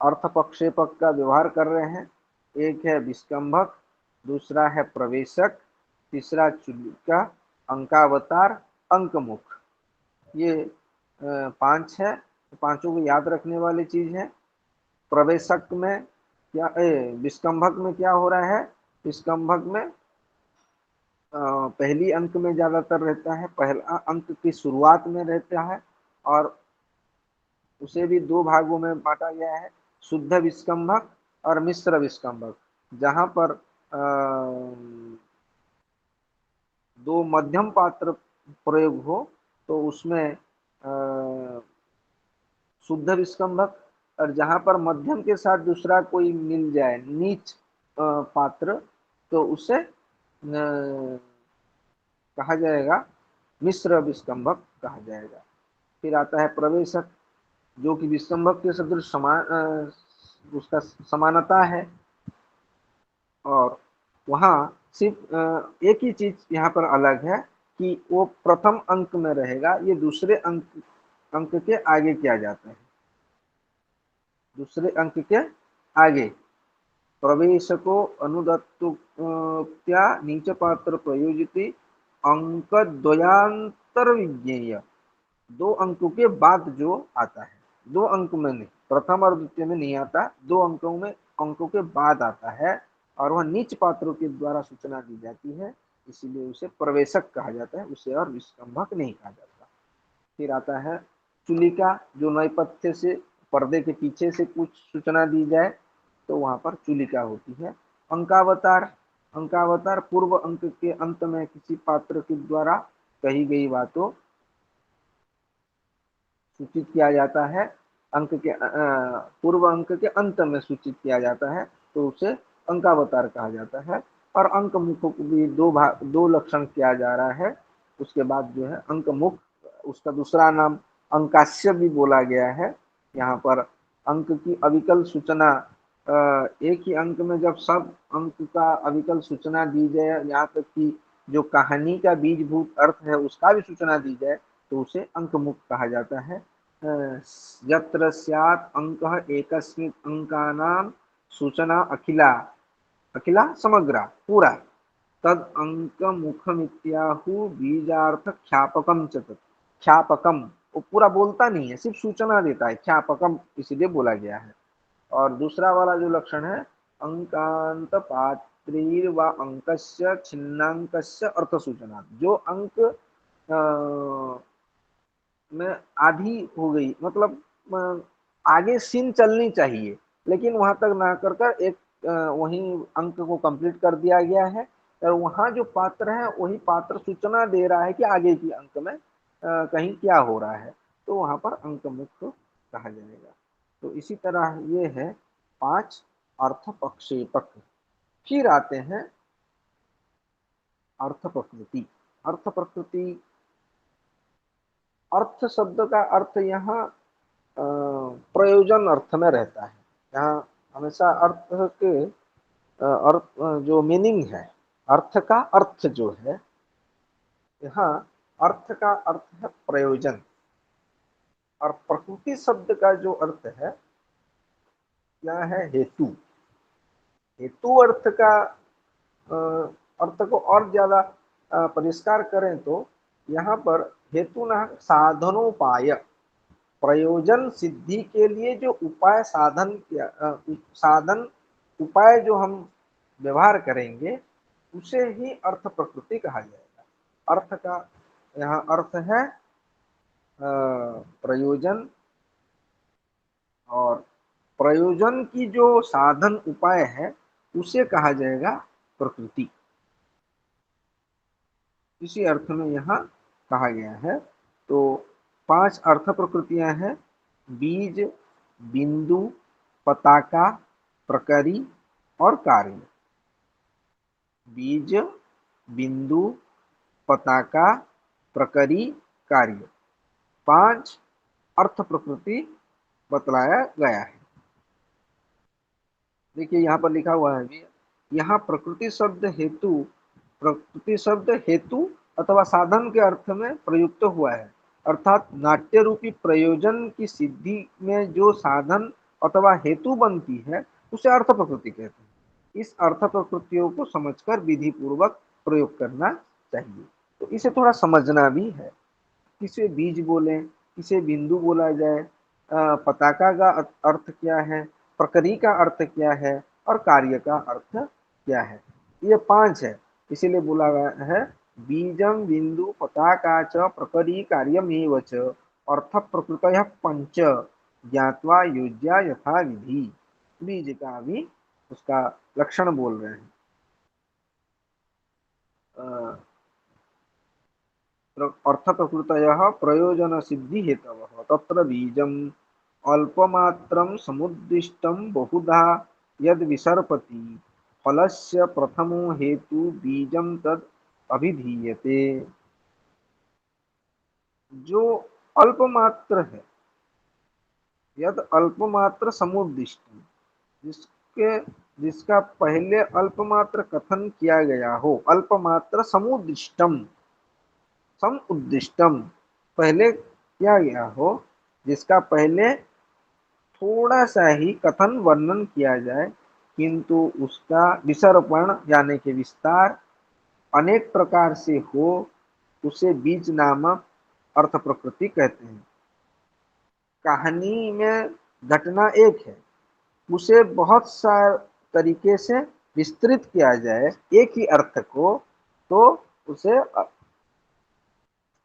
अर्थ प्रक्षेपक का व्यवहार कर रहे हैं। एक है विस्कंभक, दूसरा है प्रवेशक, तीसरा चुलिका, अंकावतार, अंकमुख। ये 5 है, तो पांचों को याद रखने वाली चीज है। प्रवेशक में क्या, विस्कंभक में क्या हो रहा है? विस्कंभक में पहली अंक में ज्यादातर रहता है, पहला अंक की शुरुआत में रहता है, और उसे भी दो भागों में बांटा गया है, शुद्ध विस्कंभक और मिश्र विस्कंभक। जहां पर दो मध्यम पात्र प्रयोग हो तो उसमें शुद्ध विस्कंभक, और जहां पर मध्यम के साथ दूसरा कोई मिल जाए, नीच पात्र, तो उसे कहा जाएगा मिश्र विस्कंभक कहा जाएगा। फिर आता है प्रवेशक, जो कि विस्कंभक के सदृश उसका समानता है, और वहाँ सिर्फ एक ही चीज यहाँ पर अलग है कि वो प्रथम अंक में रहेगा, ये दूसरे अंक अंक के आगे किया जाता है, दूसरे अंक के आगे। प्रवेशको अनुदत्तुक्त्या नीच पात्र प्रयोजिति अंक द्वयांतर विज्ञेय। दो अंकों के बाद जो आता है, दो अंक में नहीं, प्रथम और द्वितीय में नहीं आता, दो अंकों के बाद आता है, और वह नीच पात्रों के द्वारा सूचना दी जाती है, इसीलिए उसे प्रवेशक कहा जाता है, उसे और विस्कंभक नहीं कहा जाता। फिर आता है चुलिका, जो नैपथ्य से, पर्दे के पीछे से कुछ सूचना दी जाए तो वहां पर चुलिका होती है। अंकावतार, अंकावतार पूर्व अंक के अंत में किसी पात्र के द्वारा कही गई बातों सूचित किया जाता है, अंक के पूर्व अंक के अंत में सूचित किया जाता है, तो उसे अंकावतार कहा जाता है। और अंक मुख को भी दो लक्षण किया जा रहा है। उसके बाद जो है अंक मुख, उसका दूसरा नाम अंकास्य भी बोला गया है। यहाँ पर अंक की अविकल सूचना, एक ही अंक में जब सब अंक का अविकल सूचना दी जाए, यहाँ तक कि जो कहानी का बीजभूत अर्थ है उसका भी सूचना दी जाए, तो उसे अंक मुख कहा जाता है। यत्र स्यात् अंकः एकस्मिन् अंकानां सूचना अखिला, अखिला समग्रा, पूरा, तद अंक मुखमित्याहु बीजार्थ ख्यापकम च तत्। ख्यापकम, वो पूरा बोलता नहीं है, सिर्फ सूचना देता है, ख्यापकम इसीलिए बोला गया है। और दूसरा वाला जो लक्षण है, अंकांत पात्रीर व अंकस्य छिन्नांकस्य अर्थ सूचना, जो अंक में आधी हो गई, मतलब आगे सीन चलनी चाहिए, लेकिन वहां तक ना कर कर एक वही अंक को कंप्लीट कर दिया गया है, और वहां जो पात्र है वही पात्र सूचना दे रहा है कि आगे की अंक में कहीं क्या हो रहा है, तो वहां पर अंक मुक्त कहा जाएगा। तो इसी तरह ये है 5 अर्थ प्रक्षेपक। फिर आते हैं अर्थ प्रकृति। अर्थ प्रकृति, अर्थ शब्द का अर्थ यहाँ प्रयोजन अर्थ में रहता है। यहाँ हमेशा अर्थ के अर्थ जो मीनिंग है, अर्थ का अर्थ जो है, यहाँ अर्थ का अर्थ है प्रयोजन, और प्रकृति शब्द का जो अर्थ है यह है हेतु। हेतु अर्थ का अर्थ को और ज्यादा परिष्कार करें तो यहाँ पर हेतु न साधनोपाय, प्रयोजन सिद्धि के लिए जो उपाय साधन उपाय जो हम व्यवहार करेंगे उसे ही अर्थ प्रकृति कहा जाएगा। अर्थ का यहाँ अर्थ है प्रयोजन, और प्रयोजन की जो साधन उपाय है उसे कहा जाएगा प्रकृति। इसी अर्थ में यहाँ कहा गया है। तो 5 अर्थ प्रकृतियां हैं, बीज, बिंदु, पताका, प्रकरी और कार्य। बीज, बिंदु, पताका, प्रकरी, कार्य, 5 अर्थ प्रकृति बतलाया गया है। देखिए यहाँ पर लिखा हुआ है, यहाँ प्रकृति शब्द हेतु अथवा साधन के अर्थ में प्रयुक्त हुआ है, अर्थात नाट्य रूपी प्रयोजन की सिद्धि में जो साधन अथवा हेतु बनती है उसे अर्थ प्रकृति कहते हैं। इस अर्थ प्रकृतियों को समझकर विधि पूर्वक प्रयोग करना चाहिए। तो इसे थोड़ा समझना भी है, किसे बीज बोले, किसे बिंदु बोला जाए, पताका का अर्थ क्या है, प्रकरी का अर्थ क्या है, और कार्य का अर्थ क्या है। ये 5 है। इसीलिए बोला गया है बीजम बिंदु पताका च प्रकरी कार्यमेव च अर्थ प्रकृतयः पंच ज्ञात्वा योज्या यथा विधि। बीज का भी उसका लक्षण बोल रहे हैं। अर्थ प्रकृतयः प्रयोजन सिद्धि हेतवः तत्र बीजम् अल्पमात्रं समुद्दिष्टं बहुधा यद् विसर्पति फलस्य प्रथमो हेतु बीजं तद् अभिधीयते। जो अल्पमात्र है, यद अल्पमात्र समुद्दिष्टम, जिसके जिसका पहले अल्पमात्र कथन किया गया हो, अल्पमात्र समुद्दिष्टम, सम उद्दिष्टम पहले किया गया हो, जिसका पहले थोड़ा सा ही कथन वर्णन किया जाए किंतु उसका विसर्पण यानी कि विस्तार अनेक प्रकार से हो, उसे बीज नामक अर्थ प्रकृति कहते हैं। कहानी में घटना एक है, उसे बहुत सा तरीके से विस्तृत किया जाए एक ही अर्थ को, तो उसे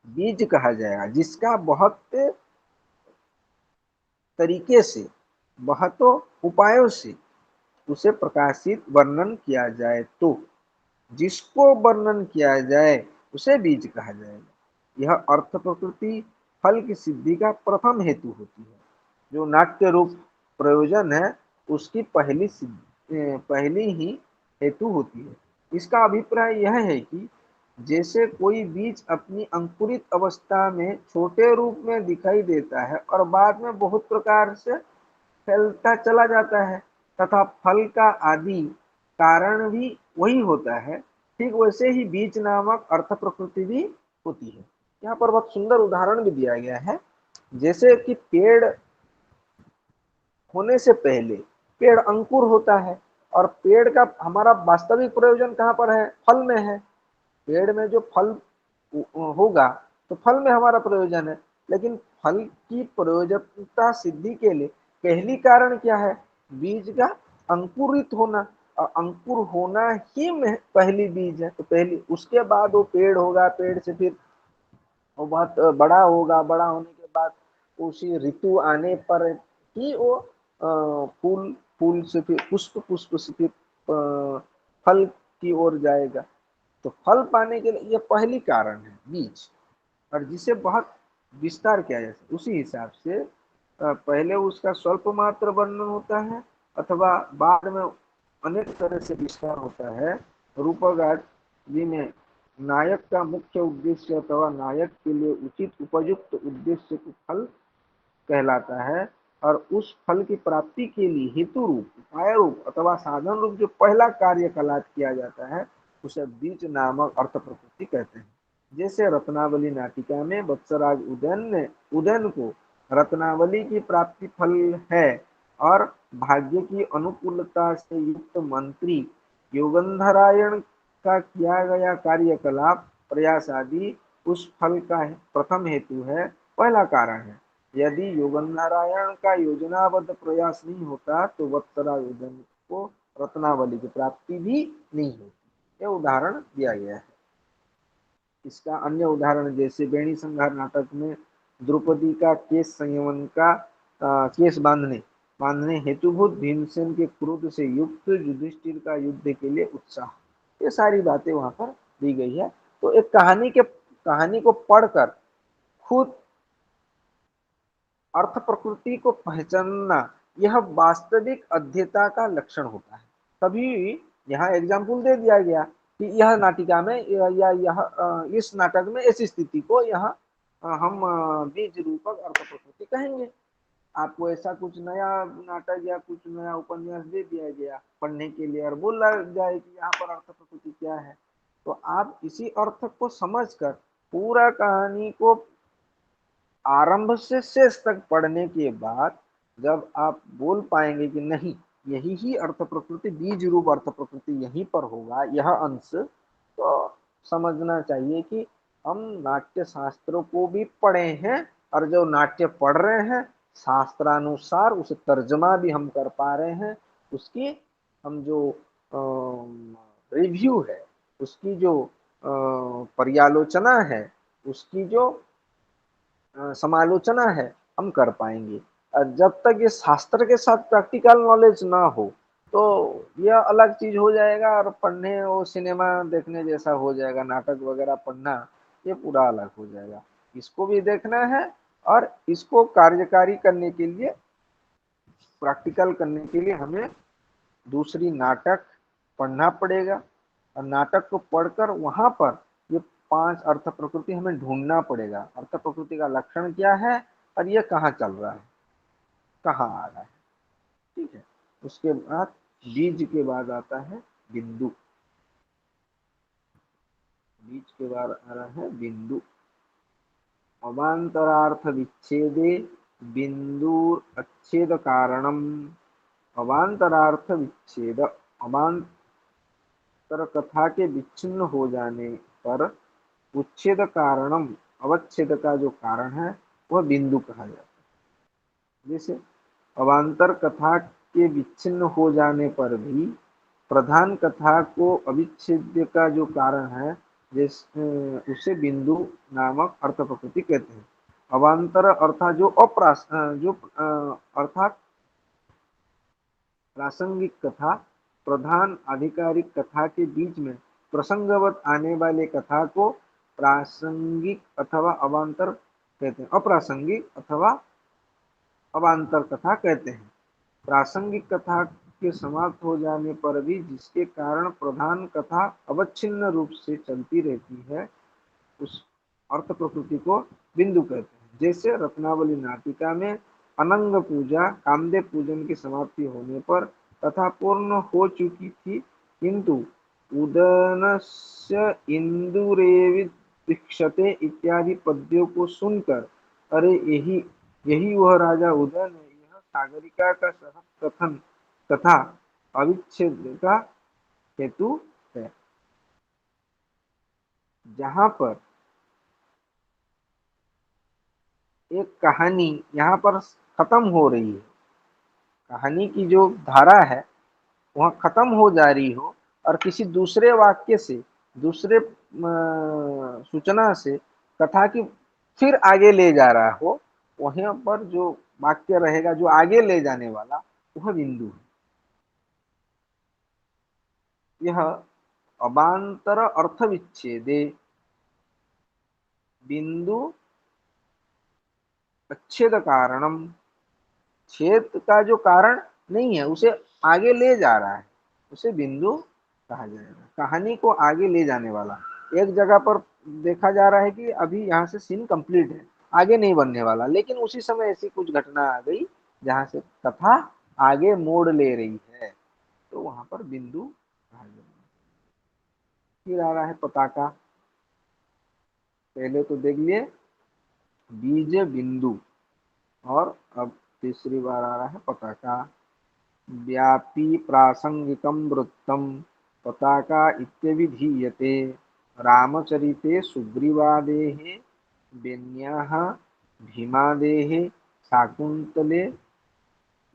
बीज कहा जाएगा। जिसका बहुत तरीके से, बहुतों उपायों से उसे प्रकाशित वर्णन किया जाए तो जिसको वर्णन किया जाए उसे बीज कहा जाएगा। यह अर्थ प्रकृति फल की सिद्धि का प्रथम हेतु होती है। जो नाट्य रूप प्रयोजन है उसकी पहली ही हेतु होती है। इसका अभिप्राय यह है कि जैसे कोई बीज अपनी अंकुरित अवस्था में छोटे रूप में दिखाई देता है और बाद में बहुत प्रकार से फैलता चला जाता है तथा फल का आदि कारण भी वही होता है, ठीक वैसे ही बीज नामक अर्थ प्रकृति भी होती है। यहाँ पर बहुत सुंदर उदाहरण भी दिया गया है। जैसे कि पेड़ होने से पहले पेड़ अंकुर होता है और पेड़ का हमारा वास्तविक प्रयोजन कहाँ पर है? फल में है। पेड़ में जो फल होगा तो फल में हमारा प्रयोजन है, लेकिन फल की प्रयोजकता सिद्धि के लिए पहली कारण क्या है? बीज का अंकुरित होना, और अंकुर होना ही में पहली बीज है। तो पहली, उसके बाद वो पेड़ होगा, पेड़ से फिर वो बहुत बड़ा होगा, बड़ा होने के बाद उसी ऋतु आने पर ही वो फूल, फूल से फिर पुष्प, पुष्प से फिर फल की ओर जाएगा। तो फल पाने के लिए ये पहली कारण है बीज, और जिसे बहुत विस्तार किया जाए उसी हिसाब से पहले उसका स्वल्प मात्र वर्णन होता है अथवा बाद में अनेक तरह से विस्तार होता है। रूपक जी में नायक का मुख्य उद्देश्य अथवा नायक के लिए उचित उपयुक्त उद्देश्य को फल कहलाता है, और उस फल की प्राप्ति के लिए हेतु रूप, उपाय रूप अथवा साधन रूप जो पहला कार्यकलाप किया जाता है उसे बीज नामक अर्थ प्रकृति कहते हैं। जैसे रत्नावली नाटिका में वत्सराज उदयन को रत्नावली की प्राप्ति फल है, और भाग्य की अनुकूलता से युक्त मंत्री योगंधरायण का किया गया कार्यकलाप प्रयास आदि उस फल का प्रथम हेतु है, पहला कारण है। यदि योगनारायण का योजनाबद्ध प्रयास नहीं होता तो वत्सराज उदयन को रत्नावली की प्राप्ति भी नहीं होती। यह उदाहरण दिया गया है। इसका अन्य उदाहरण जैसे बेणी संहार नाटक में द्रौपदी का केस संयमन का केस बांधने हेतुभूत भीमसेन के क्रोध से युक्त युधिष्ठिर का युद्ध के लिए उत्साह, ये सारी बातें वहां पर दी गई है। तो एक कहानी को पढ़कर खुद अर्थ प्रकृति को पहचानना यह वास्तविक अध्येता का लक्षण होता है। तभी यहाँ एग्जाम्पल दे दिया गया कि यह नाटिका में या यह इस नाटक में ऐसी स्थिति को यहाँ हम बीज रूपक अर्थ प्रकृति कहेंगे। आपको ऐसा कुछ नया नाटक या कुछ नया उपन्यास दे दिया गया पढ़ने के लिए और बोला जाए कि यहाँ पर अर्थ प्रकृति क्या है, तो आप इसी अर्थ को समझकर पूरा कहानी को आरंभ से शेष तक पढ़ने के बाद जब आप बोल पाएंगे कि नहीं, यही ही अर्थ प्रकृति, बीज रूप अर्थ प्रकृति यहीं पर होगा, यह अंश, तो समझना चाहिए कि हम नाट्य शास्त्रों को भी पढ़े हैं, और जो नाट्य पढ़ रहे हैं शास्त्रानुसार उसे तर्जमा भी हम कर पा रहे हैं, उसकी हम जो रिव्यू है उसकी जो पर्यालोचना है, उसकी जो समालोचना है, हम कर पाएंगे। जब तक ये शास्त्र के साथ प्रैक्टिकल नॉलेज ना हो तो यह अलग चीज हो जाएगा, और पढ़ने वो सिनेमा देखने जैसा हो जाएगा, नाटक वगैरह पढ़ना ये पूरा अलग हो जाएगा। इसको भी देखना है, और इसको कार्यकारी करने के लिए, प्रैक्टिकल करने के लिए हमें दूसरी नाटक पढ़ना पड़ेगा, और नाटक को पढ़कर वहां पर ये 5 अर्थ प्रकृति हमें ढूंढना पड़ेगा। अर्थ प्रकृति का लक्षण क्या है, और ये कहाँ चल रहा है, कहाँ आ रहा है। ठीक है। उसके बाद बीज के बाद आता है बिंदु। बीज के बाद आ रहा है बिंदु। अवान्तरार्थ विच्छेदे बिंदु अच्छेद कारणम। अवान्तरार्थ विच्छेद, अवान्तर कथा के विच्छिन्न हो जाने पर उच्छेद कारणम, अवच्छेद का जो कारण है वह बिंदु कहा जाता है। जैसे अवान्तर कथा के विच्छिन्न हो जाने पर भी प्रधान कथा को अविच्छेद्य का जो कारण है, जिस उसे बिंदु नामक अर्थ प्रकृति कहते हैं। अवान्तर अर्थात जो अर्थात प्रासंगिक कथा प्रधान आधिकारिक कथा के बीच में प्रसंगवत आने वाले कथा को प्रासंगिक अथवा अवान्तर कहते हैं। अप्रासंगिक अथवा अवान्तर कथा कहते हैं। प्रासंगिक कथा के समाप्त हो जाने पर भी जिसके कारण प्रधान कथा अवच्छिन्न रूप से चलती रहती है, उस अर्थ प्रकृति को बिंदु कहते हैं। जैसे रत्नावली नाटिका में अनंग पूजा कामदेव पूजन की समाप्ति होने पर कथा पूर्ण हो चुकी थी, किंतु उदनस्य इंदुरेवि दीक्षते इत्यादि पद्यों को सुनकर, अरे यही यही वह राजा उदयन है, यह सागरिका का सहज कथन कथा अविच्छेद का हेतु है। जहां पर एक कहानी यहाँ पर खत्म हो रही है, कहानी की जो धारा है वह खत्म हो जा रही हो, और किसी दूसरे वाक्य से, दूसरे सूचना से कथा की फिर आगे ले जा रहा हो, वहीं पर जो वाक्य रहेगा जो आगे ले जाने वाला, वह बिंदु है। यह अवान्तर अर्थ विच्छेदे बिंदु अच्छेद कारणम, छेद का जो कारण नहीं है उसे आगे ले जा रहा है, उसे बिंदु कहा जाएगा। कहानी को आगे ले जाने वाला। एक जगह पर देखा जा रहा है कि अभी यहाँ से सीन कंप्लीट है, आगे नहीं बनने वाला, लेकिन उसी समय ऐसी कुछ घटना आ गई जहाँ से कथा आगे मोड़ ले रही है, तो वहां पर बिंदु कहा जाएगा। फिर आ रहा है पताका। पहले तो देख लिए बीज बिंदु, और अब तीसरी बार आ रहा है पताका। व्यापी प्रासंगिकं वृत्तं पताका इत्यभिधीयते। रामचरिते सुग्रीवादेः वेन्याः भीमादेः शाकुन्तले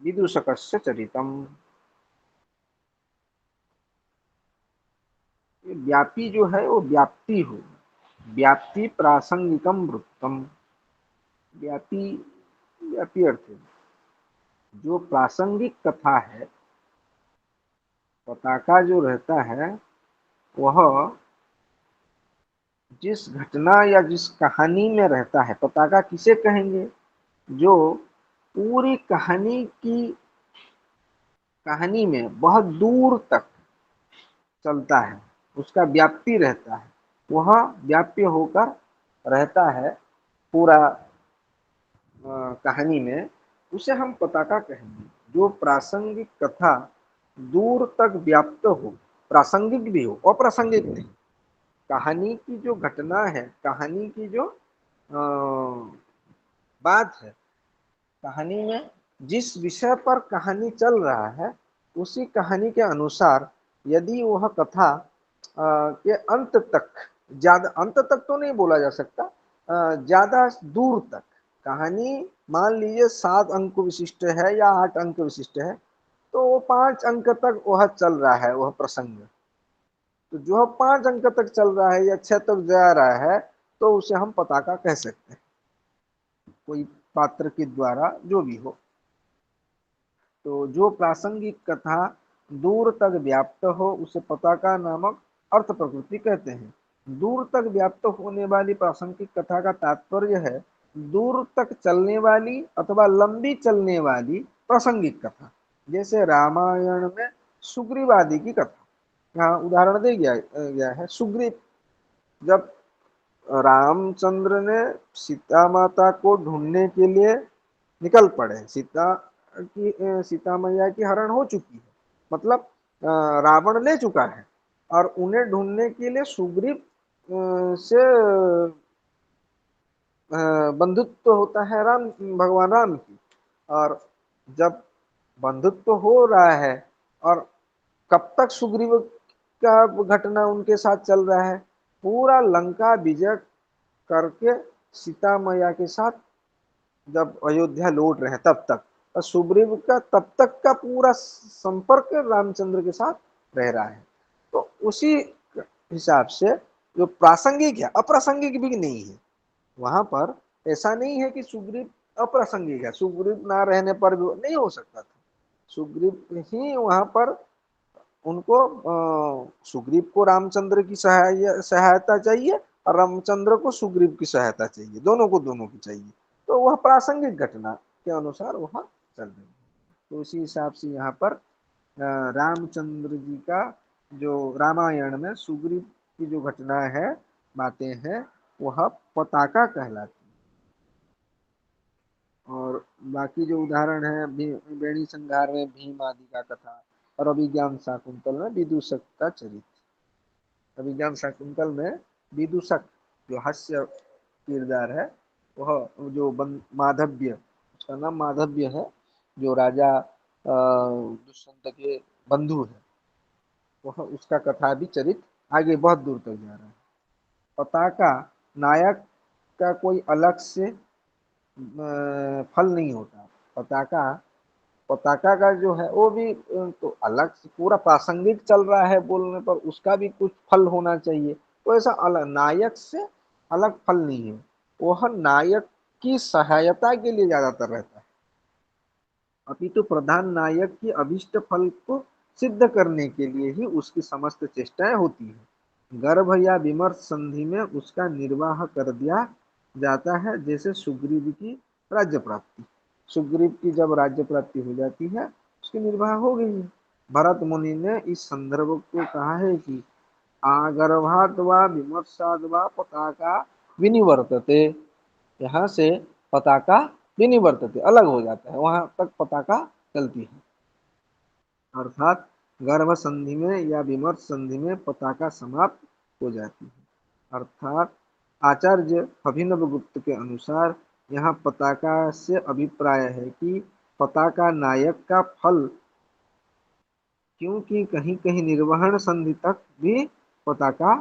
विदूषकस्य चरितम्। व्यापी जो है वो व्याप्ति हो, व्याप्ति प्रासंगिकम वृत्तम। व्यापी, व्यापी अर्थ है जो प्रासंगिक कथा है। पताका जो रहता है वह जिस घटना या जिस कहानी में रहता है, पताका किसे कहेंगे, जो पूरी कहानी में बहुत दूर तक चलता है, उसका व्याप्ति रहता है, वह व्याप्य होकर रहता है पूरा कहानी में, उसे हम पताका कहेंगे। जो प्रासंगिक कथा दूर तक व्याप्त हो, प्रासंगिक भी हो, अप्रासंगिक नहीं। कहानी की जो घटना है, कहानी की जो बात है, कहानी में जिस विषय पर कहानी चल रहा है, उसी कहानी के अनुसार यदि वह कथा के अंत तक, ज्यादा अंत तक तो नहीं बोला जा सकता, ज्यादा दूर तक, कहानी मान लीजिए 7 अंक विशिष्ट है या 8 अंक विशिष्ट है, तो वो 5 अंक तक वह चल रहा है, वह प्रसंग, तो जो 5 अंक तक चल रहा है या 6 तक जा रहा है तो उसे हम पताका कह सकते हैं, कोई पात्र के द्वारा जो भी हो। तो जो प्रासंगिक कथा दूर तक व्याप्त हो उसे पताका नामक अर्थ प्रकृति कहते हैं। दूर तक व्याप्त होने वाली प्रासंगिक कथा का तात्पर्य है दूर तक चलने वाली अथवा लंबी चलने वाली प्रासंगिक कथा। जैसे रामायण में सुग्रीव आदि की कथा, यहाँ उदाहरण दे गया है। सुग्रीव, जब रामचंद्र ने सीता माता को ढूंढने के लिए निकल पड़े, सीता मैया की हरण हो चुकी है, मतलब रावण ले चुका है, और उन्हें ढूंढने के लिए सुग्रीव से बंधुत्व होता है भगवान राम की। और जब बंधुत्व हो रहा है और कब तक सुग्रीव का घटना उनके साथ चल रहा है, पूरा लंका विजय करके सीता मैया के साथ जब अयोध्या लौट रहे हैं तब तक, और सुग्रीव का तब तक का पूरा संपर्क रामचंद्र के साथ रह रहा है। तो उसी हिसाब से जो प्रासंगिक है, अप्रासंगिक भी नहीं है। वहां पर ऐसा नहीं है कि सुग्रीव अप्रासंगिक है, सुग्रीव ना रहने पर भी नहीं हो सकता था। सुग्रीव ही वहां पर उनको सुग्रीव को रामचंद्र की सहायता चाहिए और रामचंद्र को सुग्रीव की सहायता चाहिए, दोनों को दोनों की चाहिए। तो वह प्रासंगिक घटना के अनुसार वह चल रही है। तो उसी हिसाब से यहाँ पर रामचंद्र जी का जो रामायण में सुग्रीव की जो घटना है, बातें हैं, वह पताका कहलाती है। और बाकी जो उदाहरण है बेणी संघार में भीम आदि का कथा, और अभिज्ञान शाकुंतल में विदूषक का चरित्र। अभिज्ञान शाकुंतल में विदूषक जो हास्य किरदार है, वह जो माधव्य, उसका नाम माधव्य है, जो राजा दुष्यंत के बंधु है, वह उसका कथा भी चरित्र आगे बहुत दूर तक जा रहा है। पताका नायक का कोई अलग से फल नहीं होता। पताका पताका का जो है वो भी तो अलग से पूरा प्रासंगिक चल रहा है बोलने पर उसका भी कुछ फल होना चाहिए। तो ऐसा अलग नायक से अलग फल नहीं है, वह नायक की सहायता के लिए ज्यादातर रहता है। अपितु प्रधान नायक की अभिष्ट फल को सिद्ध करने के लिए ही उसकी समस्त चेष्टाएं होती है। गर्भ या विमर्श संधि में उसका निर्वाह कर दिया जाता है, जैसे सुग्रीव की राज्य प्राप्ति। सुग्रीव की जब राज्य प्राप्ति हो जाती है, उसकी निर्वाह हो गई है। भरत मुनि ने इस संदर्भ को कहा है कि आगर्भाद व विमर्शाद व पताका विनिवर्तते। यहाँ से पताका विनिवर्तते अलग हो जाता है, वहां तक पताका चलती है। अर्थात गर्भ संधि में या विमर्श संधि में पताका समाप्त हो जाती है। अर्थात आचार्य अभिनव गुप्त के अनुसार यहाँ पताका से अभिप्राय है कि पताका नायक का फल, क्योंकि कहीं कहीं निर्वहन संधि तक भी पताका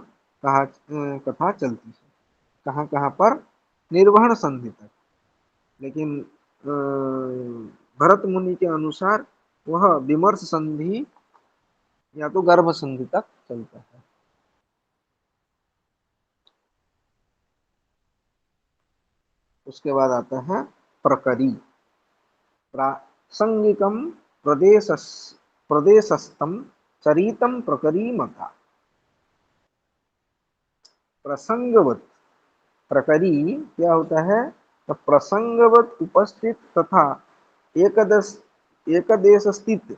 कथा चलती है। कहाँ कहाँ पर निर्वहन संधि तक, लेकिन भरत मुनि के अनुसार वह विमर्श संधि या तो गर्भ संधि तक चलता है। उसके बाद आता है प्रकरी। प्रासंगिकम प्रदेशस्थम चरितम प्रकरी मता। प्रसंगवत प्रकरी क्या होता है? तो प्रसंगवत उपस्थित तथा एकदश एकदेश स्थित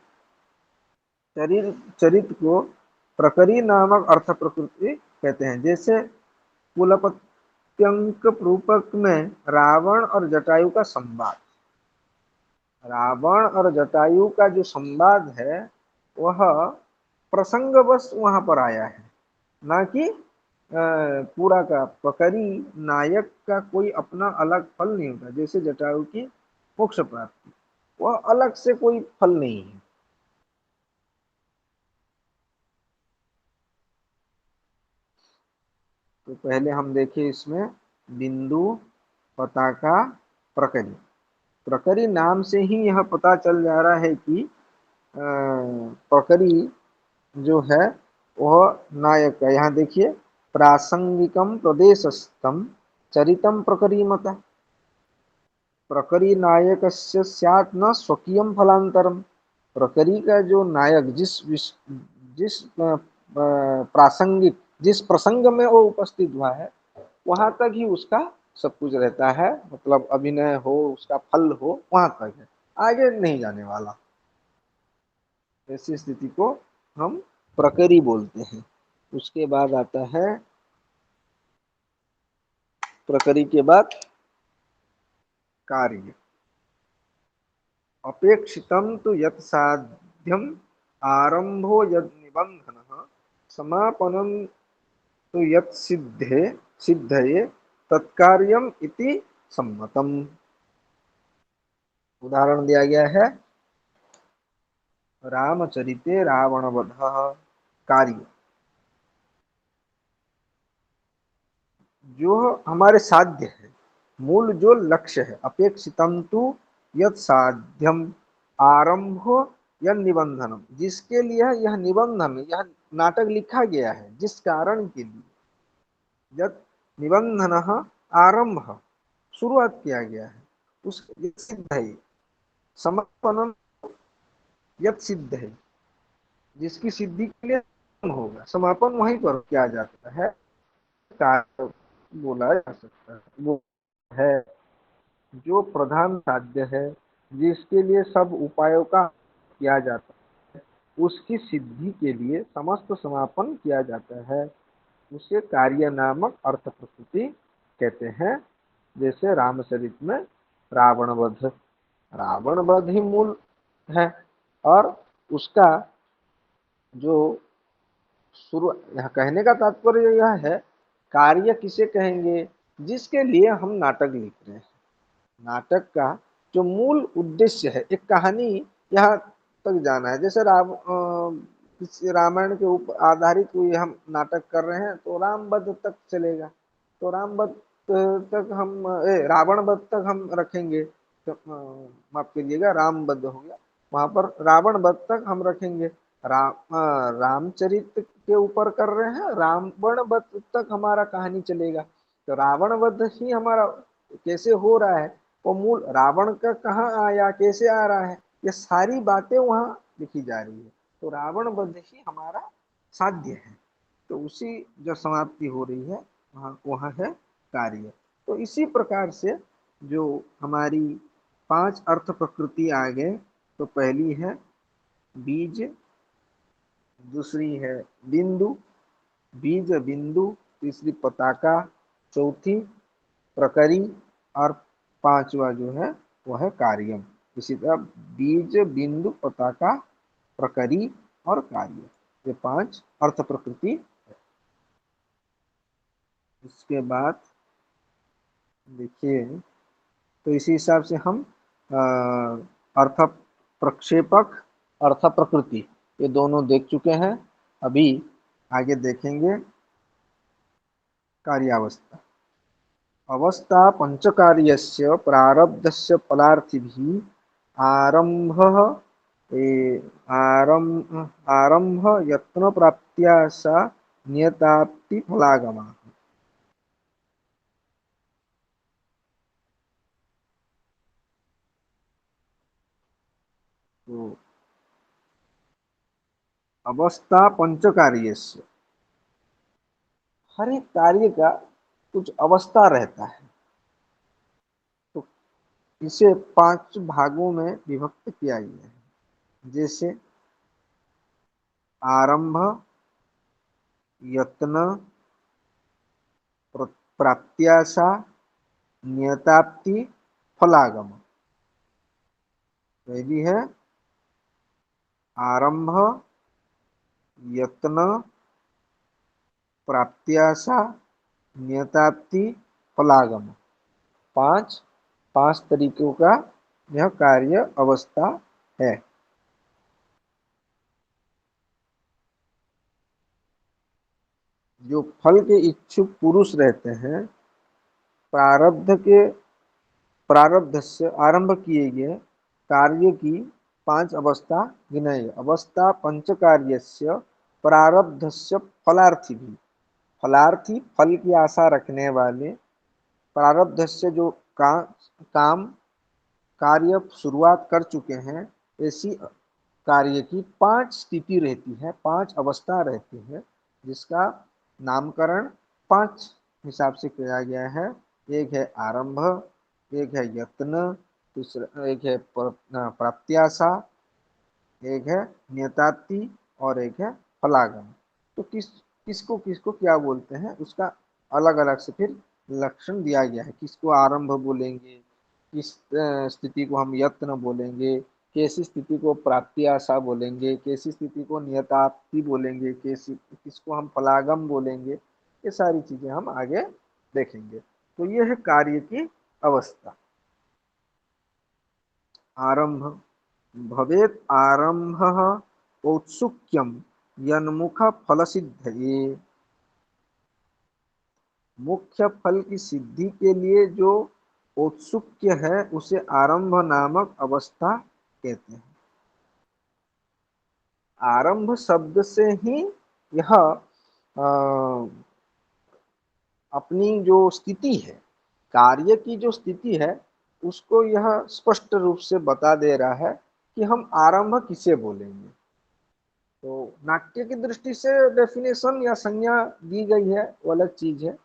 चरित को प्रकरी नामक अर्थ प्रकृति कहते हैं। जैसे कुलपत्यंक रूपक में रावण और जटायु का संवाद, रावण और जटायु का जो संवाद है वह प्रसंगवश वहां पर आया है, ना कि पूरा का। प्रकरी नायक का कोई अपना अलग फल नहीं होता, जैसे जटायु की मोक्ष प्राप्ति, वह अलग से कोई फल नहीं है। तो पहले हम देखें इसमें बिंदु, पताका, प्रकरी। प्रकरी नाम से ही यह पता चल जा रहा है कि प्रकरी जो है वह नायक है। यहाँ देखिए, प्रासंगिकम प्रदेशस्थम चरितम प्रकरीमता, प्रकरी नायकस्य स्यात् न स्वकीयम फलांतरम। प्रकरी का जो नायक जिस प्रासंगिक जिस प्रसंग में वो उपस्थित हुआ है, वहां तक ही उसका सब कुछ रहता है। मतलब अभिनय हो, उसका फल हो, वहां तक है, आगे नहीं जाने वाला। ऐसी स्थिति को हम प्रकरी बोलते हैं। उसके बाद आता है, प्रकरी के बाद कार्य। अपेक्षितं तु यत् साध्यम आरंभो यद निबंधन समापनं तु यत् सिद्धये तत्कार्यम इति सम्मतम। उदाहरण दिया गया है, रामचरिते रावणवध कार्य। जो हमारे साध्य है, मूल जो लक्ष्य है, अपेक्षितम तु यत् साध्यम आरंभो या निबंधनम, जिसके लिए यह निबंधन, यह नाटक लिखा गया है, जिस कारण के लिए, यत् निबंधन आरंभ, शुरुआत किया गया है, उस सिद्ध है, समापन यत् सिद्ध है, जिसकी सिद्धि के लिए होगा, समापन वहीं पर किया जाता है, कार्य बोला जा सकता है। वो है जो प्रधान साध्य है, जिसके लिए सब उपायों का किया जाता है, उसकी सिद्धि के लिए समस्त समापन किया जाता है, उसे कार्य नामक अर्थ प्रस्तुति कहते हैं। जैसे रामचरित में रावण वध, रावण वध ही मूल है, और उसका जो शुरू, यहाँ कहने का तात्पर्य यह है, कार्य किसे कहेंगे, जिसके लिए हम नाटक लिख रहे हैं। नाटक का जो मूल उद्देश्य है, एक कहानी यहाँ तक जाना है। जैसे रामायण के ऊपर आधारित कोई हम नाटक कर रहे हैं, तो राम वध तक चलेगा, तो राम वध तक हम रावण वध तक हम रखेंगे, तो माफ कीजिएगा, राम वध हो गया, वहां पर रावण वध तक हम रखेंगे। रामचरित के ऊपर कर रहे हैं, रावण वध तक हमारा कहानी चलेगा। तो रावण वध ही हमारा कैसे हो रहा है, वो मूल रावण का कहाँ आया, कैसे आ रहा है, ये सारी बातें वहां लिखी जा रही है। तो रावण वध ही हमारा साध्य है, तो उसी जो समाप्ति हो रही है, वह है कार्य। तो इसी प्रकार से जो हमारी 5 अर्थ प्रकृति आ गए, तो पहली है बीज, दूसरी है बिंदु, बीज बिंदु, तीसरी पताका, चौथी प्रकरी, और पांचवा जो है वह है कार्यम। इसी तरह बीज बिंदु पताका प्रकरी और कार्य, ये 5 अर्थ प्रकृति है। इसके बाद देखिए, तो इसी हिसाब से हम अर्थ प्रक्षेपक, अर्थ प्रकृति, ये दोनों देख चुके हैं। अभी आगे देखेंगे कार्यावस्था। अवस्था पंचकार्यस्य प्रारब्धस्य फलार्थिभिः आरम्भः आरम्भ यत्न प्राप्त्या सा नियताप्ति फलागमा। तो अवस्था पंचकार्यस्य, हर एक कार्य का कुछ अवस्था रहता है, तो इसे 5 भागों में विभक्त किया गया है। जैसे आरंभ, यत्न, प्राप्त्याशा, नियताप्ति, फलागम। ये भी है आरंभ, यत्न, प्राप्त्याशा, नियताप्ति, फलागम। 5 5 तरीकों का यह कार्य अवस्था है। जो फल के इच्छुक पुरुष रहते हैं, प्रारब्ध से आरंभ किए गए कार्य की 5 अवस्था गिनाई। अवस्था पंचकार्यस्य प्रारब्धस्य फलार्थी भी, फलार्थी फल की आशा रखने वाले, प्रारब्धस्य जो काम कार्य शुरुआत कर चुके हैं, ऐसी कार्य की 5 स्थिति रहती है, 5 अवस्था रहती है, जिसका नामकरण 5 हिसाब से किया गया है। एक है आरंभ, एक है यत्न, दूसरा एक है प्राप्त्याशा, एक है नियताति और एक है फलागम। तो किसको किसको क्या बोलते हैं उसका अलग अलग से फिर लक्षण दिया गया है। किसको आरंभ बोलेंगे, किस स्थिति को हम यत्न बोलेंगे, कैसी स्थिति को प्राप्ति आशा बोलेंगे, कैसी स्थिति को नियताति बोलेंगे, कैसी किसको हम फलागम बोलेंगे, ये सारी चीजें हम आगे देखेंगे। तो ये है कार्य की अवस्था। आरंभ भवेत् आरंभः औत्सुक्यम यन्मुख फल सिद्धये। मुख्य फल की सिद्धि के लिए जो औत्सुक्य है उसे आरंभ नामक अवस्था कहते हैं। आरंभ शब्द से ही यह अपनी जो स्थिति है, कार्य की जो स्थिति है, उसको यह स्पष्ट रूप से बता दे रहा है कि हम आरंभ किसे बोलेंगे। तो नाट्य की दृष्टि से डेफिनेशन या संज्ञा दी गई है, वो अलग चीज है,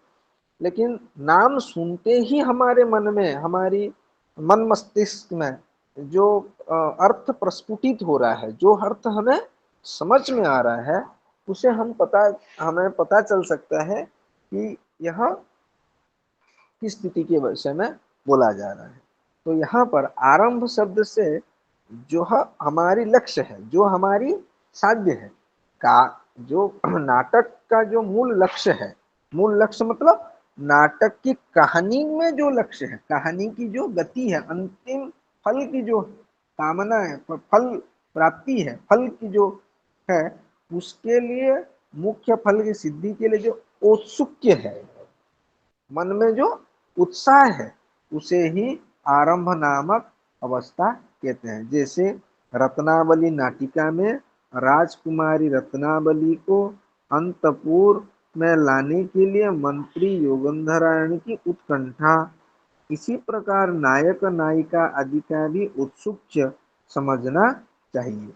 लेकिन नाम सुनते ही हमारे मन में, हमारी मन मस्तिष्क में जो अर्थ प्रस्फुटित हो रहा है, जो अर्थ हमें समझ में आ रहा है, उसे हमें पता चल सकता है कि यह किस स्थिति के विषय में बोला जा रहा है। तो यहाँ पर आरंभ शब्द से जो हमारी लक्ष्य है, जो हमारी साध्य है, का जो नाटक का जो मूल लक्ष्य है, मूल लक्ष्य मतलब नाटक की कहानी में जो लक्ष्य है, कहानी की जो गति है, अंतिम फल की जो कामना है, फल प्राप्ति है, फल की जो है, उसके लिए मुख्य फल की सिद्धि के लिए जो औत्सुक्य है, मन में जो उत्साह है, उसे ही आरंभ नामक अवस्था कहते हैं। जैसे रत्नावली नाटिका में राजकुमारी रत्नावली को अंतपुर में लाने के लिए मंत्री योगंधरायण की उत्कंठा, इसी प्रकार नायक नायिका आदि का भी उत्सुक समझना चाहिए।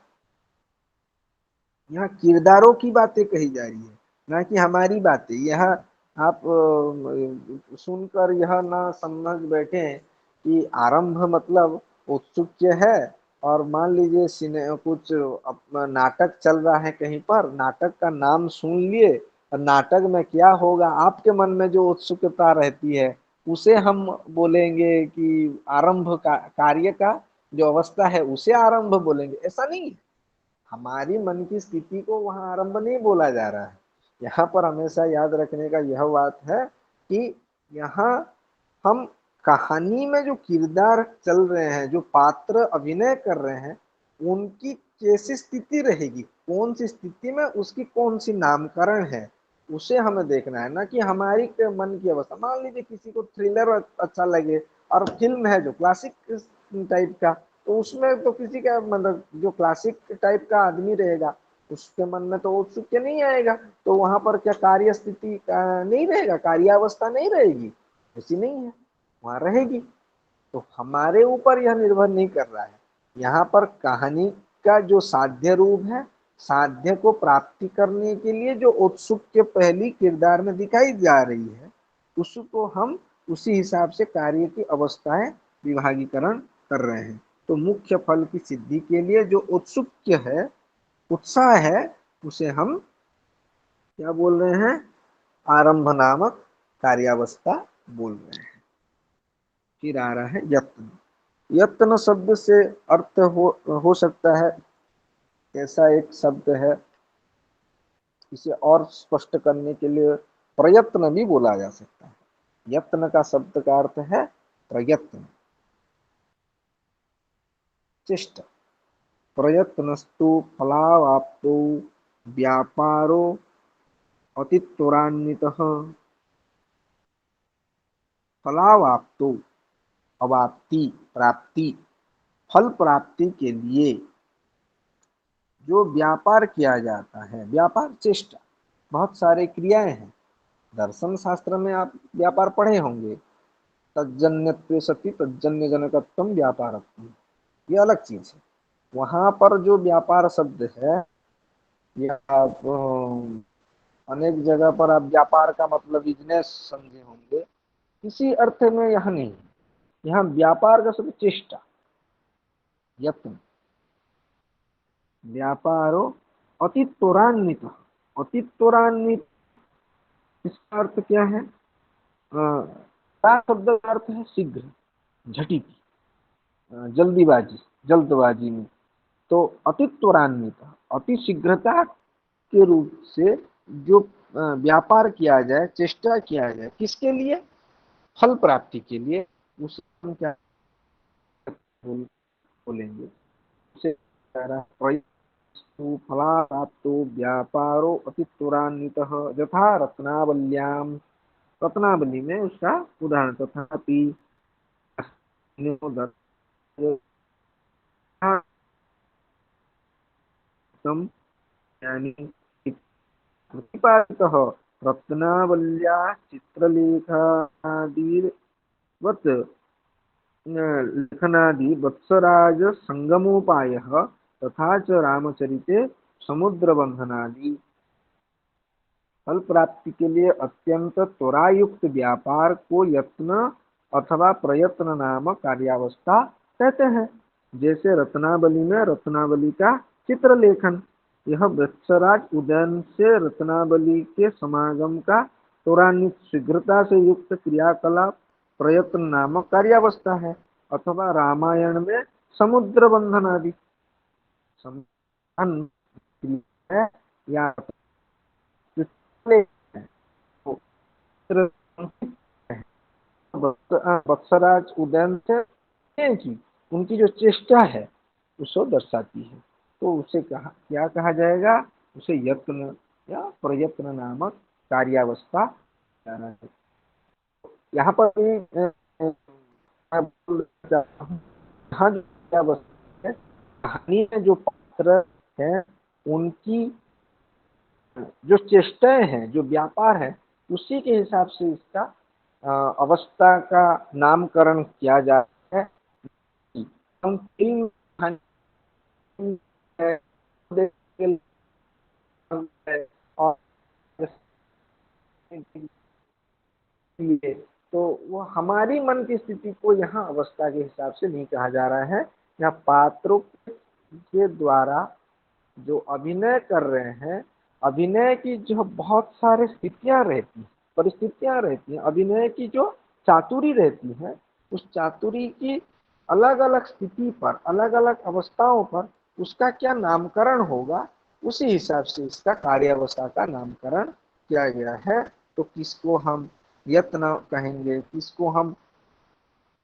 यहाँ किरदारों की बातें कही जा रही है, ना कि हमारी बातें। यह आप सुनकर यह ना समझ बैठे कि आरंभ मतलब उत्सुक है, और मान लीजिए कुछ नाटक चल रहा है कहीं पर, नाटक का नाम सुन लिए और नाटक में क्या होगा आपके मन में जो उत्सुकता रहती है, उसे हम बोलेंगे कि आरंभ का, कार्य का जो अवस्था है उसे आरंभ बोलेंगे, ऐसा नहीं है। हमारी मन की स्थिति को वहां आरंभ नहीं बोला जा रहा है। यहाँ पर हमेशा याद रखने का यह बात है कि यहाँ हम कहानी में जो किरदार चल रहे हैं, जो पात्र अभिनय कर रहे हैं, उनकी कैसी स्थिति रहेगी, कौन सी स्थिति में उसकी कौन सी नामकरण है, उसे हमें देखना है, ना कि हमारी मन की अवस्था। मान लीजिए किसी को थ्रिलर अच्छा लगे और फिल्म है जो क्लासिक टाइप का, तो उसमें तो किसी का मतलब जो क्लासिक टाइप का आदमी रहेगा, उसके मन में तो औत्सुक्य नहीं आएगा, तो वहां पर क्या कार्य स्थिति नहीं रहेगा, कार्यावस्था नहीं रहेगी, ऐसी नहीं है, वहां रहेगी। तो हमारे ऊपर यह निर्भर नहीं कर रहा है। यहाँ पर कहानी का जो साध्य रूप है, साध्य को प्राप्ति करने के लिए जो औत्सुक्य पहली किरदार में दिखाई जा रही है, उसको हम उसी हिसाब से कार्य की अवस्थाएं विभागीकरण कर रहे हैं। तो मुख्य फल की सिद्धि के लिए जो उत्सुक्य है, उत्साह है, उसे हम क्या बोल रहे हैं, आरंभ नामक कार्यावस्था बोल रहे हैं। फिर आ रहा है यत्न। यत्न शब्द से अर्थ हो सकता है, ऐसा एक शब्द है, इसे और स्पष्ट करने के लिए प्रयत्न भी बोला जा सकता है। यत्न का शब्द का अर्थ है प्रयत्न, चेष्टा। प्रयत्नस्तु फलावाप्तौ व्यापारो अतित्वरान्वितः। फलावाप्तौ, अवाप्ति, प्राप्ति, फल प्राप्ति के लिए जो व्यापार किया जाता है, व्यापार चेष्टा, बहुत सारे क्रियाएं हैं। दर्शन शास्त्र में आप व्यापार पढ़े होंगे, तज्जन्यत्वे सति तज्जन्य जनकत्वम व्यापारत्वम, ये अलग चीज है। वहां पर जो व्यापार शब्द है, या आप अनेक जगह पर आप व्यापार का मतलब बिजनेस समझे होंगे, किसी अर्थ में यह नहीं है। यहाँ व्यापार का शब्द चेष्टा, यत्न, व्यापारो अति त्वरान्वित। अति त्वरान्वित, इसका अर्थ क्या है? शब्द का अर्थ है शीघ्र, झटिति, जल्दीबाजी, जल्दबाजी में। तो अति त्वरान्वित, अति शीघ्रता के रूप से जो व्यापार किया जाए, चेष्टा किया जाए, किसके लिए? फल प्राप्ति के लिए। उसे हम क्या बोलेंगे? उसे फलाप्तो व्यापारो अति त्वरान्वितः यथा रत्नावल्याम। रत्नावली में उसका उदाहरण, तथापि यानी प्रतिपादितः रत्नावल्या चित्रलेखादिवत् लेखनादि वत्सराज संगमोपायः तथा च रामचरिते समुद्र बंधनादि। फल प्राप्ति के लिए अत्यंत त्वरायुक्त व्यापार को यत्न अथवा प्रयत्न नामक कार्यावस्था कहते हैं। जैसे रत्नावली में रत्नावली का चित्रलेखन, यह वत्सराज उदयन से रत्नावली के समागम का त्वरान्वित शीघ्रता से युक्त क्रियाकलाप प्रयत्न नामक कार्यावस्था है। अथवा रामायण में समुद्र बंधन आदि या बत्सराज उदयन से की उनकी जो चेष्टा है उसको दर्शाती है। तो उसे कहा, क्या कहा जाएगा? उसे यत्न या प्रयत्न नामक कार्यावस्था। यहाँ पर भी मैं बोल चाहता हूँ, यहाँ जो कार्यावस्था है, कहानी में जो पात्र है उनकी जो चेष्टाएं हैं, जो व्यापार है, उसी के हिसाब से इसका अवस्था का नामकरण किया जाता है। हम फिल्म और तो वो हमारी मन की स्थिति को यहाँ अवस्था के हिसाब से नहीं कहा जा रहा है। यहाँ पात्रों के द्वारा जो अभिनय कर रहे हैं, अभिनय की जो बहुत सारे स्थितियां रहती हैं, परिस्थितियां रहती हैं, अभिनय की जो चातुरी रहती है, उस चातुरी की अलग अलग स्थिति पर, अलग अलग अवस्थाओं पर उसका क्या नामकरण होगा, उसी हिसाब से इसका कार्यावस्था का नामकरण किया गया है। तो किसको हम यत्न कहेंगे, किसको हम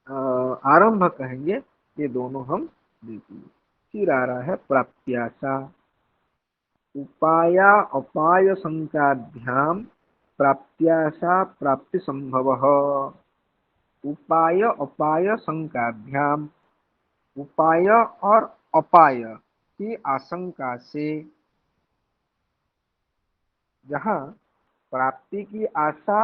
आरंभ कहेंगे, ये दोनों हम देखेंगे। फिर आ रहा है प्राप्त्याशा। उपाया अपाय संख्याभ्याम प्राप्त्याशा प्राप्ति संभवः। उपाय अपाय संख्याभ्याम, उपाय और अपाय की आशंका से, जहाँ प्राप्ति की आशा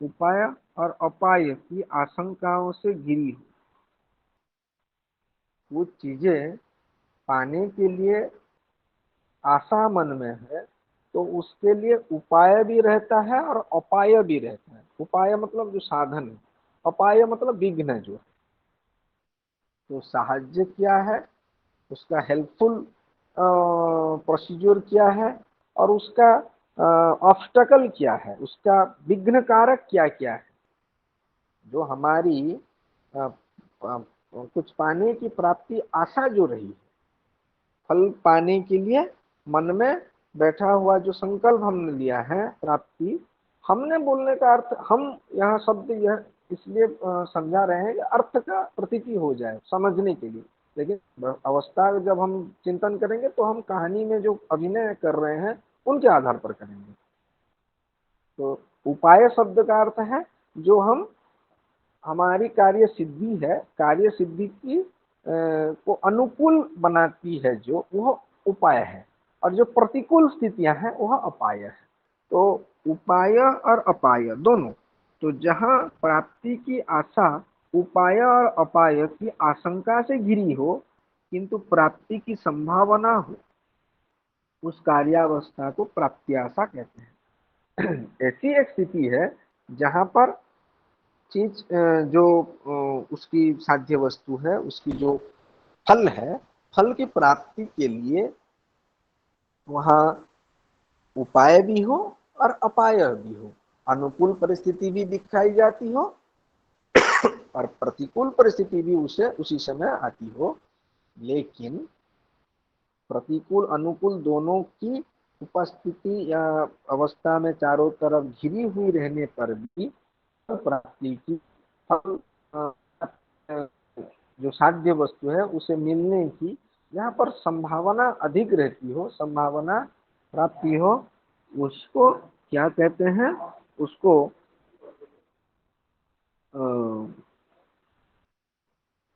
उपाय और अपाय की आशंकाओं से घिरी हो, वो चीजें पाने के लिए आशा मन में है, तो उसके लिए उपाय भी रहता है और अपाय भी रहता है। उपाय मतलब जो साधन है, अपाय मतलब विघ्न जो है। तो साहाय्य क्या है, उसका हेल्पफुल प्रोसीजर क्या है, और उसका ऑब्स्टकल क्या है, उसका विघ्न कारक क्या क्या है, जो हमारी कुछ पाने की प्राप्ति आशा जो रही है, फल पाने के लिए मन में बैठा हुआ जो संकल्प हमने लिया है प्राप्ति, हमने बोलने का अर्थ, हम यहाँ शब्द यह इसलिए समझा रहे हैं कि अर्थ का प्रतीति हो जाए समझने के लिए। लेकिन अवस्था जब हम चिंतन करेंगे तो हम कहानी में जो अभिनय कर रहे हैं उनके आधार पर करेंगे। तो उपाय शब्द का अर्थ है जो हम, हमारी कार्य सिद्धि है, कार्य सिद्धि की को अनुकूल बनाती है, जो वो उपाय है, और जो प्रतिकूल स्थितियां हैं वह अपाय है। तो उपाय और अपाय दोनों, तो जहां प्राप्ति की आशा उपाय और अपाय की आशंका से घिरी हो किंतु प्राप्ति की संभावना हो, उस कार्यावस्था को प्राप्ति आशा कहते हैं। ऐसी एक स्थिति है जहां पर चीज जो उसकी साध्य वस्तु है, उसकी जो फल है, फल की प्राप्ति के लिए वहाँ उपाय भी हो और अपाय भी हो, अनुकूल परिस्थिति भी दिखाई जाती हो और प्रतिकूल परिस्थिति भी उसे उसी समय आती हो। लेकिन प्रतिकूल अनुकूल दोनों की उपस्थिति या अवस्था में चारों तरफ घिरी हुई रहने पर भी प्राप्ति की फल जो साध्य वस्तु है उसे मिलने की यहाँ पर संभावना अधिक रहती हो, संभावना प्राप्ति हो, उसको क्या कहते हैं? उसको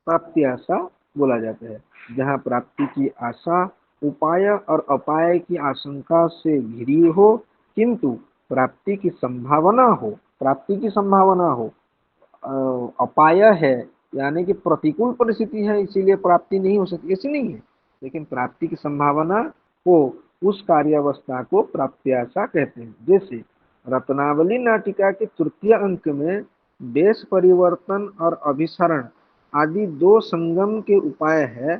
प्राप्ति आशा बोला जाता है। जहाँ प्राप्ति की आशा उपाय और अपाय की आशंका से घिरी हो किंतु प्राप्ति की संभावना हो, प्राप्ति की संभावना हो, अपाय है यानी कि प्रतिकूल परिस्थिति है इसीलिए प्राप्ति नहीं हो सकती, ऐसी नहीं है, लेकिन प्राप्ति की संभावना हो, उस कार्यावस्था को प्राप्ति आशा कहते हैं। जैसे रत्नावली नाटिका के तृतीय अंक में देश परिवर्तन और अभिसरण आदि दो संगम के उपाय है,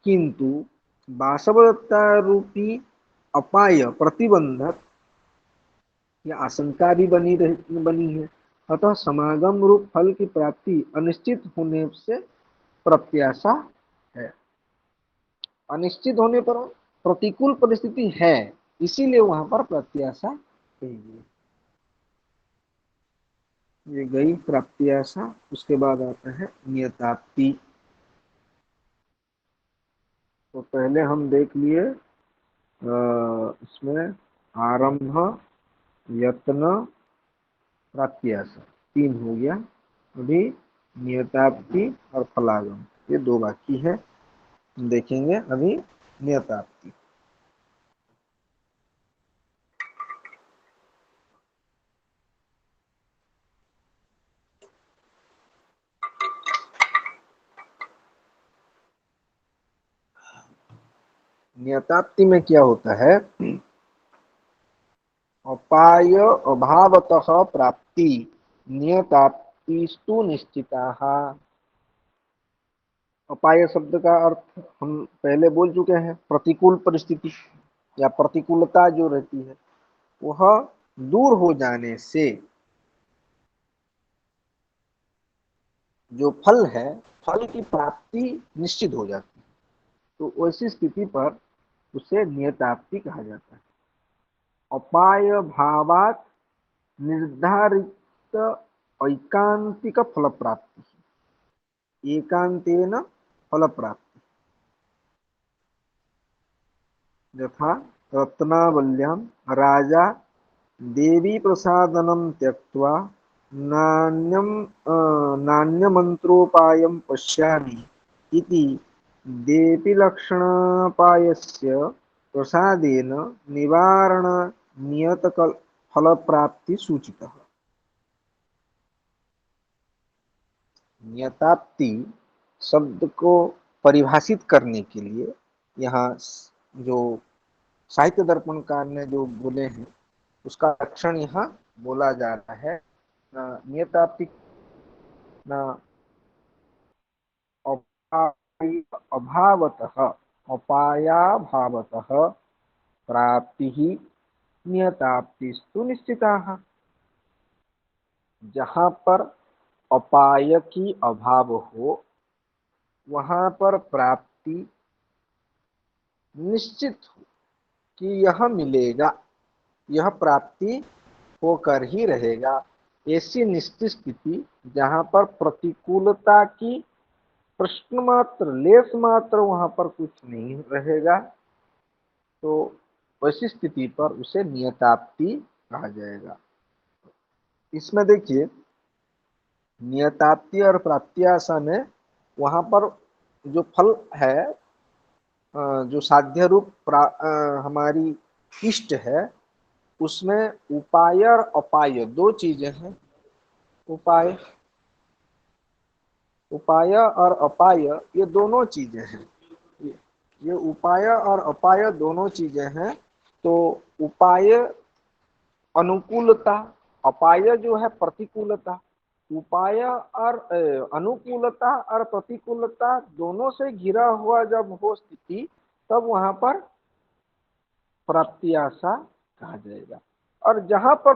किंतु वासवदत्ता रूपी अपाय प्रतिबंधक की आशंका भी बनी है। अतः समागम रूप फल की प्राप्ति अनिश्चित होने से प्रत्याशा है। अनिश्चित होने पर प्रतिकूल परिस्थिति है, इसीलिए वहां पर प्रत्याशा कही गई। ये गई प्राप्त्याशा। उसके बाद आता है नियताप्ति। तो पहले हम देख लिए इसमें आरंभ, यत्न, प्राप्त्याशा, 3 हो गया। अभी नियताप्ति और फलागम, ये 2 बाकी है, देखेंगे अभी नियताप्ति। नियताप्ति में क्या होता है? अपाय अभावतः प्राप्ति नियताप्तिस्तु निश्चिताः। अपाय शब्द का अर्थ हम पहले बोल चुके हैं, प्रतिकूल परिस्थिति या प्रतिकूलता जो रहती है वह दूर हो जाने से जो फल है, फल की प्राप्ति निश्चित हो जाती है। तो वैसी स्थिति पर उसे नियताप्ति कहा जाता है। अपाय भावात निर्धारित ऐकांतिक फल प्राप्ति, एकांतेन फल प्राप्ति। यथा रत्नावल्यां राजा देवी प्रसादनं त्यक्त्वा नान्यमन्त्रोपायं पश्यामि इति देपीलक्षणापायस्य प्रसादेन निवारण नियत फलप्राप्ति सूचितः। नियताप्ति शब्द को परिभाषित करने के लिए यहाँ जो साहित्य दर्पणकार ने जो बोले हैं उसका लक्षण यहाँ बोला जा रहा है। नियताप्ति अभावतः, अपायाभावतः प्राप्ति नियताप्तिस्तु निश्चिताः। जहाँ पर अपाय की अभाव हो वहां पर प्राप्ति निश्चित हो कि यह मिलेगा, यह प्राप्ति होकर ही रहेगा। ऐसी निश्चित स्थिति जहां पर प्रतिकूलता की प्रश्न मात्र, लेस मात्र वहां पर कुछ नहीं रहेगा, तो वैसी स्थिति पर उसे नियताप्ति कहा जाएगा। इसमें देखिए नियताप्ति और प्राप्त्याशा में वहां पर जो फल है जो साध्य रूप हमारी इष्ट है, उसमें उपाय और अपाय दो चीजें हैं। उपाय उपाय और अपाय ये दोनों चीजें हैं। ये उपाय और अपाय दोनों चीजें हैं। तो उपाय अनुकूलता, अपाय जो है प्रतिकूलता। उपाय और अनुकूलता और प्रतिकूलता दोनों से घिरा हुआ जब हो स्थिति, तब वहां पर प्राप्ति आशा कहा जाएगा। और जहां पर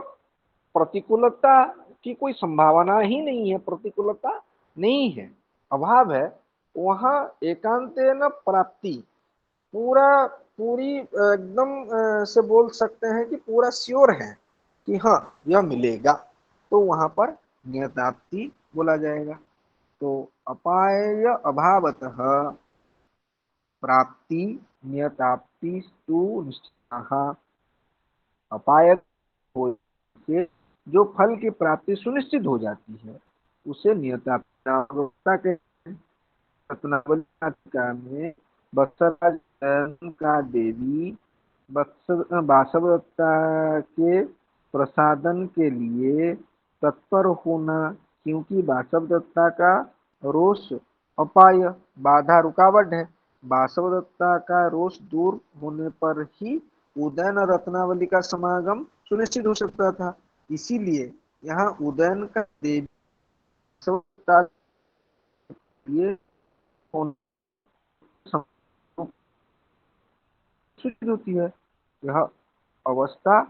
प्रतिकूलता की कोई संभावना ही नहीं है, प्रतिकूलता नहीं है, अभाव है, वहां एकांतेन प्राप्ति, पूरा पूरी एकदम से बोल सकते हैं कि पूरा श्योर है कि हाँ यह मिलेगा, तो वहां पर नियताप्ति बोला जाएगा। तो अपाय अभावतः प्राप्ति नियताप्ति तु निश्चितः। अपाय हो से जो फल की प्राप्ति सुनिश्चित हो जाती है उसे नियताप्ति के रत्नावली में बत्सराज का देवी वासवदत्ता के प्रसादन के लिए तत्पर होना, क्योंकि वासवदत्ता का रोष अपाय बाधा रुकावट है। वासवदत्ता का रोष दूर होने पर ही उदयन रत्नावली का समागम सुनिश्चित हो सकता था। इसीलिए यहाँ उदयन का देवी ये सूचित होती है। यह अवस्था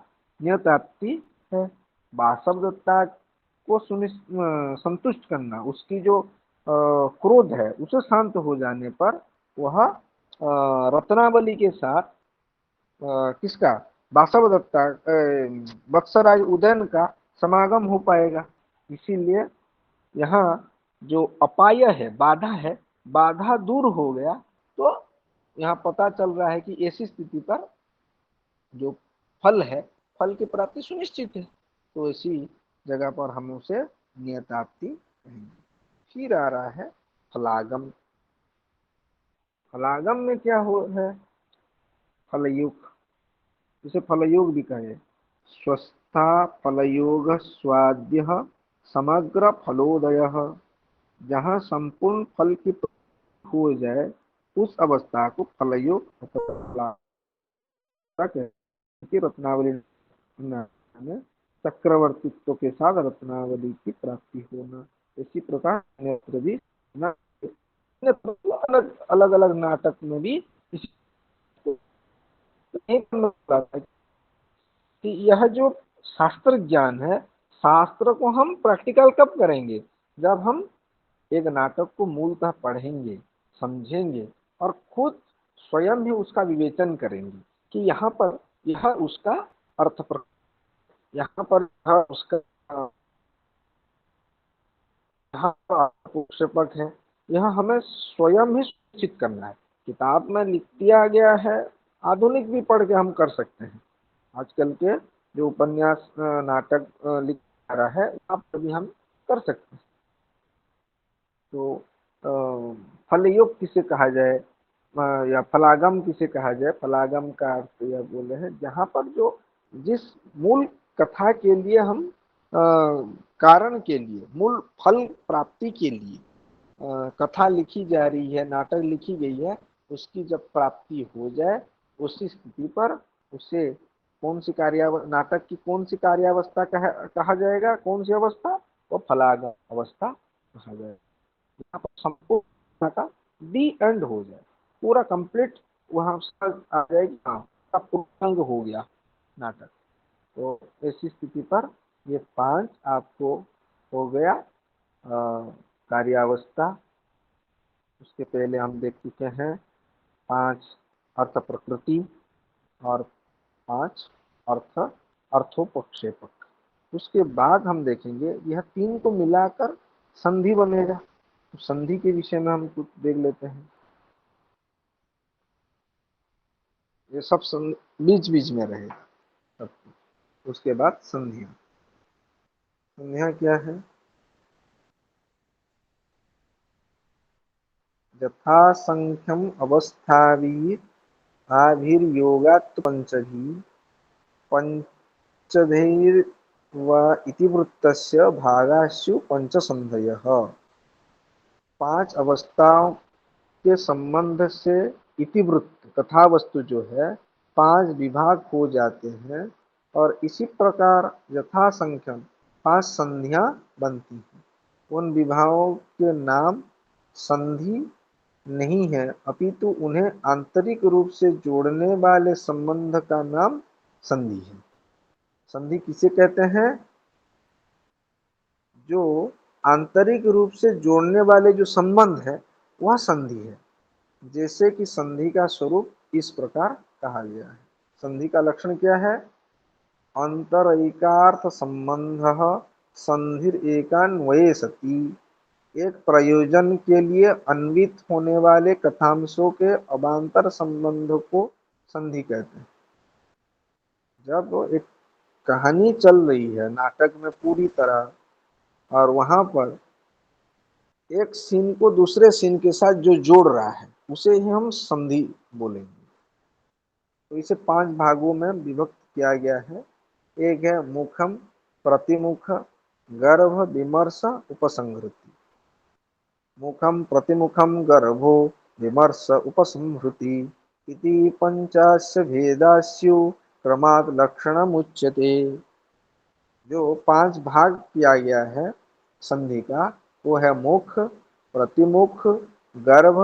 नियताप्ति है। वासवदत्ता को संतुष्ट करना, उसकी जो क्रोध है उसे शांत हो जाने पर वह रत्नावली के साथ किसका, वासवदत्ता बत्सराज उदयन का समागम हो पाएगा। इसीलिए यहाँ जो अपाय है, बाधा है, बाधा दूर हो गया, तो यहाँ पता चल रहा है कि ऐसी स्थिति पर जो फल है, फल की प्राप्ति सुनिश्चित है। तो इसी जगह पर हम उसे नियताप्ति कहेंगे। फिर आ रहा है फलागम। फलागम में क्या हो है, फलयुग, इसे फलयोग भी कहे। स्वस्था फलयोग स्वाद्य समग्र फलोदय, जहाँ संपूर्ण फल की प्राप्ति हो जाए उस अवस्था को फलयोग की रत्नावली में चक्रवर्तित्व के साथ रत्नावली की प्राप्ति होना। इसी प्रकार अन्यत्र भी अलग अलग अलग नाटक में भी कि यह जो शास्त्र ज्ञान है, शास्त्र को हम प्रैक्टिकल कब करेंगे, जब हम एक नाटक को मूलतः पढ़ेंगे, समझेंगे और खुद स्वयं भी उसका विवेचन करेंगे कि यहाँ पर यह उसका अर्थ, यहाँ पर यह उसका यहाँ पर प्रक्षेपक है। यह हमें स्वयं ही सुनिश्चित करना है। किताब में लिख दिया गया है, आधुनिक भी पढ़ के हम कर सकते हैं। आजकल के जो उपन्यास नाटक लिख रहा है, आप भी हम कर सकते हैं। तो फलयोग किसे कहा जाए या फलागम किसे कहा जाए, फलागम का अर्थ यह बोले हैं जहाँ पर जो जिस मूल कथा के लिए हम कारण के लिए, मूल फल प्राप्ति के लिए कथा लिखी जा रही है, नाटक लिखी गई है, उसकी जब प्राप्ति हो जाए उसी स्थिति पर उसे कौन सी नाटक की कौन सी कार्यावस्था कहा जाएगा, कौन सी अवस्था, वो फलागम अवस्था कहा जाएगा। यहाँ पर संपूर्ण का दी एंड हो जाए, पूरा कंप्लीट वहां आ जाएगी, हाँ पूर्णांग हो गया नाटक। तो ऐसी स्थिति पर ये 5 आपको हो गया कार्यावस्था। उसके पहले हम देख चुके हैं 5 अर्थ प्रकृति और 5 अर्थ अर्थोपक्षेपक। उसके बाद हम देखेंगे यह 3 को मिलाकर संधि बनेगा। तो संधि के विषय में हम कुछ देख लेते हैं। ये सब बीच बीच में रहेगा सब। उसके बाद संधियां। संधियां क्या है, यथासंख्यम अवस्थाभिः आभिर्योगात् पंचभिः पंचधैर्व इतिवृत्तस्य भागास्यु पंचसंधयः। पांच अवस्थाओं के संबंध से इतिवृत्त कथा वस्तु जो है पांच विभाग हो जाते हैं और इसी प्रकार यथासंख्यम पांच संधियां बनती हैं। उन विभागों के नाम संधि नहीं है अपितु उन्हें आंतरिक रूप से जोड़ने वाले संबंध का नाम संधि है। संधि किसे कहते हैं? जो आंतरिक रूप से जोड़ने वाले जो संबंध है वह संधि है। जैसे कि संधि का स्वरूप इस प्रकार कहा गया है। संधि का लक्षण क्या है? अंतरैकार्थ संबंध संधिर एकान्वये सति। एक प्रयोजन के लिए अन्वित होने वाले कथांशों के अवान्तर संबंध को संधि कहते हैं। जब एक कहानी चल रही है नाटक में पूरी तरह और वहां पर एक सीन को दूसरे सीन के साथ जो जोड़ रहा है उसे ही हम संधि बोलेंगे। तो इसे पांच भागों में विभक्त किया गया है। एक है मुखम, प्रतिमुख, गर्भ, विमर्श, उपसंहृति। मुखम, प्रतिमुखम, गर्भो, विमर्श, उपसंहृति इति पंचास्य भेदास्यु क्रमात् लक्षणमुच्यते। जो पांच भाग किया गया है संधि का वो है मुख, प्रतिमुख, गर्भ,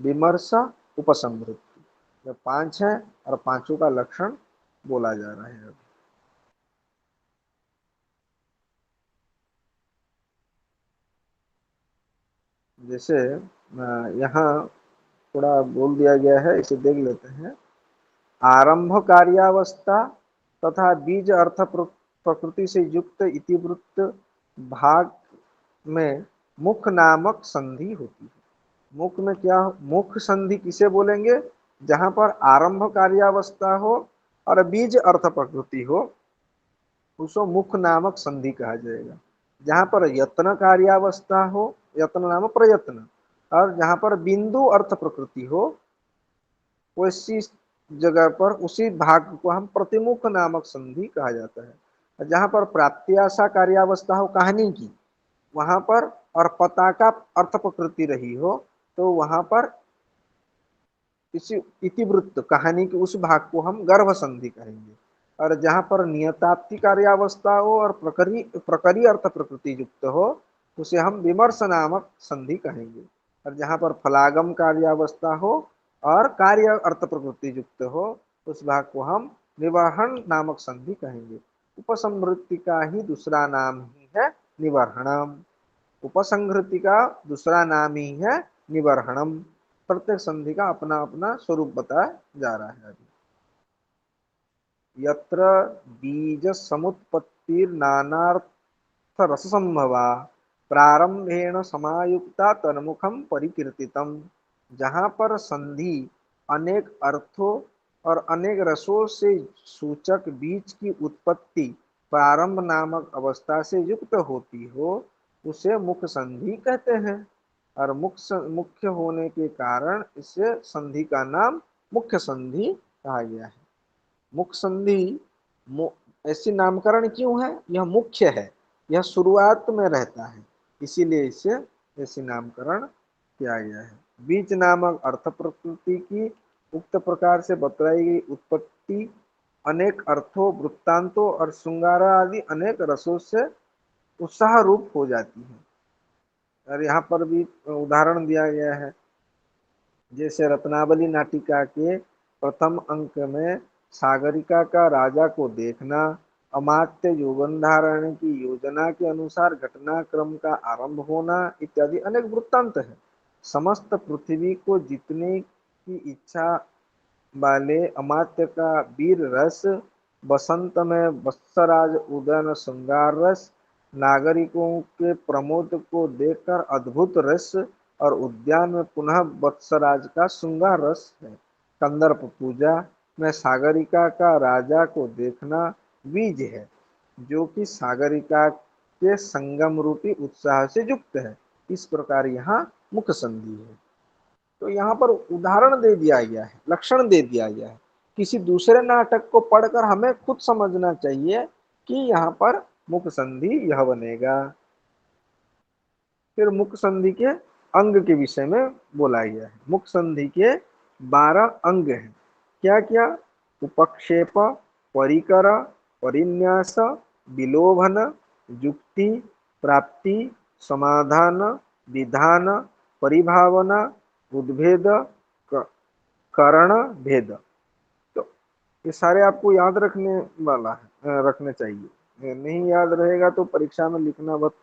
विमर्श, उपसंहृति। ये पांच है और पांचों का लक्षण बोला जा रहा है। जैसे यहाँ थोड़ा बोल दिया गया है, इसे देख लेते हैं। आरंभ कार्यावस्था तथा बीज अर्थ प्रकृति से युक्त इतिवृत्त भाग में मुख नामक संधि होती है। मुख में क्या? मुख संधि किसे बोलेंगे? जहां पर आरंभ कार्यावस्था हो और बीज अर्थ प्रकृति हो उसको मुख नामक संधि कहा जाएगा। जहां पर यत्न कार्यावस्था हो, यत्न नाम प्रयत्न, और जहां पर बिंदु अर्थ प्रकृति हो उसी जगह पर उसी भाग को हम प्रतिमुख नामक संधि कहा जाता है। जहां पर प्राप्त्याशा कार्यावस्था हो कहानी की वहां पर और पता का अर्थ प्रकृति रही हो तो वहां पर इसी इतिवृत्त कहानी के उस भाग को हम गर्भ संधि कहेंगे। और जहां पर नियताप्ति कार्यावस्था हो और प्रकरी अर्थ प्रकृति युक्त हो उसे हम विमर्श नामक संधि कहेंगे। और जहां पर फलागम कार्यावस्था हो और कार्य अर्थ प्रकृति युक्त हो उस भाग को हम निवर्हण नामक संधि कहेंगे। उपसंहृति का ही दूसरा नाम ही है निवर्हणम। उपसंहृति का दूसरा नाम ही है निवर्हणम। प्रत्येक संधि का अपना अपना स्वरूप बताया जा रहा है। अभी यत्र बीज समुत्पत्तिर नानार्थ रस संभवा प्रारंभेण समायुक्ता तन्मुखम परिकीर्तितम। जहाँ पर संधि अनेक अर्थों और अनेक रसों से सूचक बीज की उत्पत्ति प्रारंभ नामक अवस्था से युक्त होती हो उसे मुख संधि कहते हैं। और मुख्य होने के कारण इसे संधि का नाम मुख्य संधि कहा गया है। मुख संधि ऐसी नामकरण क्यों है? यह मुख्य है, यह शुरुआत में रहता है, इसीलिए इसे ऐसी नामकरण किया गया है। बीज नामक अर्थ प्रकृति की उक्त प्रकार से बतलाई गई उत्पत्ति अनेक अर्थों, वृत्तांतों और श्रृंगारा आदि अनेक रसों से उत्साह रूप हो जाती है। और यहाँ पर भी उदाहरण दिया गया है। जैसे रत्नावली नाटिका के प्रथम अंक में सागरिका का राजा को देखना, अमात्य यौवन धारण की योजना के अनुसार घटनाक्रम का आरंभ होना इत्यादि अनेक वृत्तांत है। समस्त पृथ्वी को जीतने की इच्छा वाले अमात्य का वीर रस, बसंत में वत्सराज उदयन श्रृंगार रस, नागरिकों के प्रमोद को देखकर अद्भुत रस और उद्यान में पुनः वत्सराज का श्रृंगार रस है। कंदर्प पूजा में सागरिका का राजा को देखना बीज है जो कि सागरिका के संगम रूपी उत्साह से युक्त है। इस प्रकार यहाँ मुख संधि है। तो यहाँ पर उदाहरण दे दिया गया है, लक्षण दे दिया गया है। किसी दूसरे नाटक को पढ़कर हमें खुद समझना चाहिए कि यहाँ पर मुख संधि यह बनेगा। फिर मुख संधि के अंग के विषय में बोला गया है। मुख संधि के 12 अंग हैं। क्या क्या? उपक्षेप, परिकर, परिन्यास, विलोभन, युक्ति, प्राप्ति, समाधान, विधान, परिभावना, उद्भेद, करण भेद। तो ये सारे आपको याद रखने वाला है, रखने चाहिए। नहीं याद रहेगा तो परीक्षा में लिखना बहुत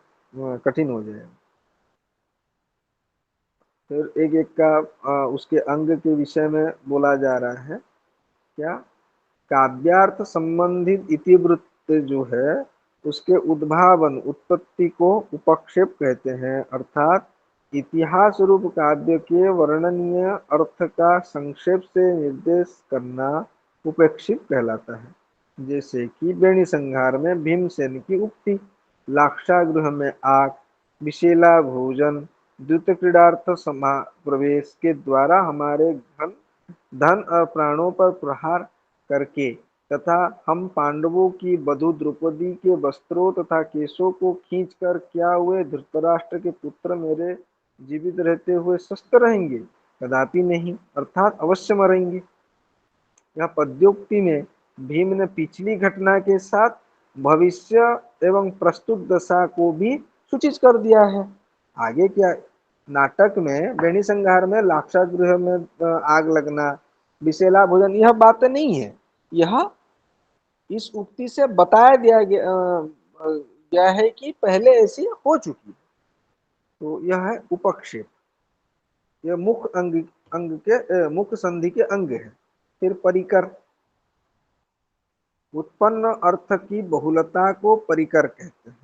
कठिन हो जाएगा। फिर एक एक का उसके अंग के विषय में बोला जा रहा है। क्या? काव्यार्थ संबंधित इतिवृत्त जो है उसके उद्भावन उत्पत्ति को उपक्षेप कहते हैं, अर्थात इतिहास रूप काव्य के वर्णनीय अर्थ का संक्षेप से निर्देश करना उपेक्षित कहलाता है। जैसे कि बेणी संहार में भीमसेन की उक्ति, लाक्षागृह में आग, विशेला भोजन, द्युत क्रीडार्थ समा प्रवेश के द्वारा हमारे धन और प्राणों पर प्रहार करके तथा हम पांडवों की बधू द्रौपदी के वस्त्रों तथा केशों को खींचकर क्या हुए धृतराष्ट्र के पुत्र मेरे जीवित रहते हुए स्वस्थ रहेंगे? कदापि नहीं, अर्थात अवश्य मरेंगे। यह पद्योक्ति में भीम ने पिछली घटना के साथ भविष्य एवं प्रस्तुत दशा को भी सूचित कर दिया है। आगे क्या? नाटक में बेणी संहार में लाक्षागृह में आग लगना, विशेला भोजन, यह बातें नहीं है। यह इस उक्ति से बताया गया है कि पहले ऐसी हो चुकी है। तो यह है उपक्षेप। यह मुख संधि के अंग है। फिर परिकर, उत्पन्न अर्थ की बहुलता को परिकर कहते हैं।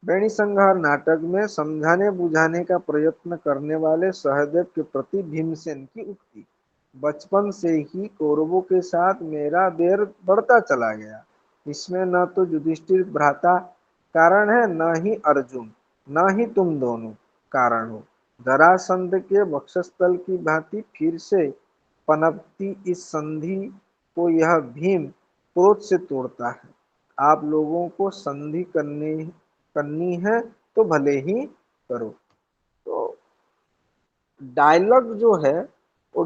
बेणी संहार नाटक में समझाने बुझाने का प्रयत्न करने वाले सहदेव के प्रति भीमसेन की उक्ति, बचपन से ही कौरवों के साथ मेरा बैर बढ़ता चला गया, इसमें न तो युधिष्ठिर भ्राता कारण है, न ही अर्जुन, न ही तुम दोनों कारण हो। जरासंध के वक्षस्थल की भांति फिर से पनपती इस संधि को यह भीम क्रोध से तोड़ता है। आप लोगों को संधि करनी है तो भले ही करो। तो डायलॉग जो है वो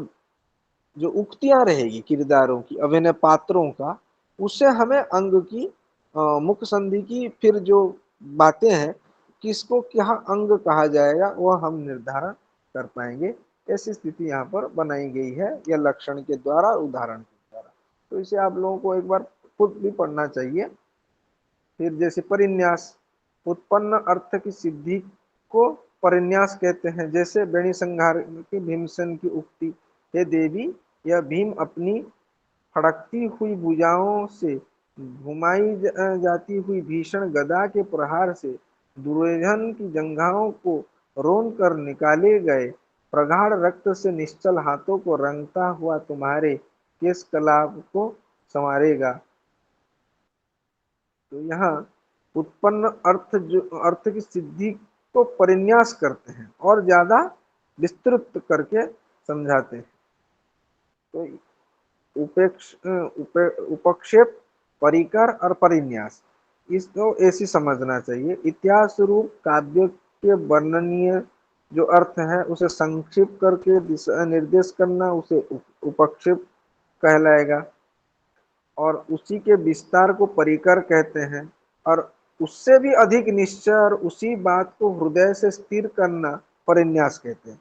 जो उक्तियां रहेगी किरदारों की, अभिनय पात्रों का, उससे हमें अंग की मुख संधि की फिर जो बातें हैं किसको क्या अंग कहा जाएगा वह हम निर्धारण कर पाएंगे। ऐसी स्थिति यहाँ पर बनाई गई है यह लक्षण के द्वारा, उदाहरण के द्वारा। तो इसे आप लोगों को एक बार खुद भी पढ़ना चाहिए। फिर जैसे परिन्यास, उत्पन्न अर्थ की सिद्धि को परिन्यास कहते हैं। जैसे बेणी संहार की भीमसेन की उक्ति, हे देवी, यह भीम अपनी फड़कती हुई भुजाओं से घुमाई जाती हुई भीषण गदा के प्रहार से दुर्योधन की जंघाओं को रोन कर निकाले गए प्रगाढ़ रक्त से निश्चल हाथों को रंगता हुआ तुम्हारे केश कलाप को संवारेगा। तो यहाँ उत्पन्न अर्थ की सिद्धि को परिन्यास करते हैं और ज्यादा विस्तृत करके समझाते हैं। तो उपक्षेप, परिकर और परिन्यास, इसको ऐसी समझना चाहिए। इतिहास रूप काव्य के वर्णनीय जो अर्थ है उसे संक्षिप्त करके दिशा निर्देश करना उसे उपक्षेप कहलाएगा, और उसी के विस्तार को परिकर कहते हैं, और उससे भी अधिक निश्चय और उसी बात को हृदय से स्थिर करना परिन्यास कहते हैं।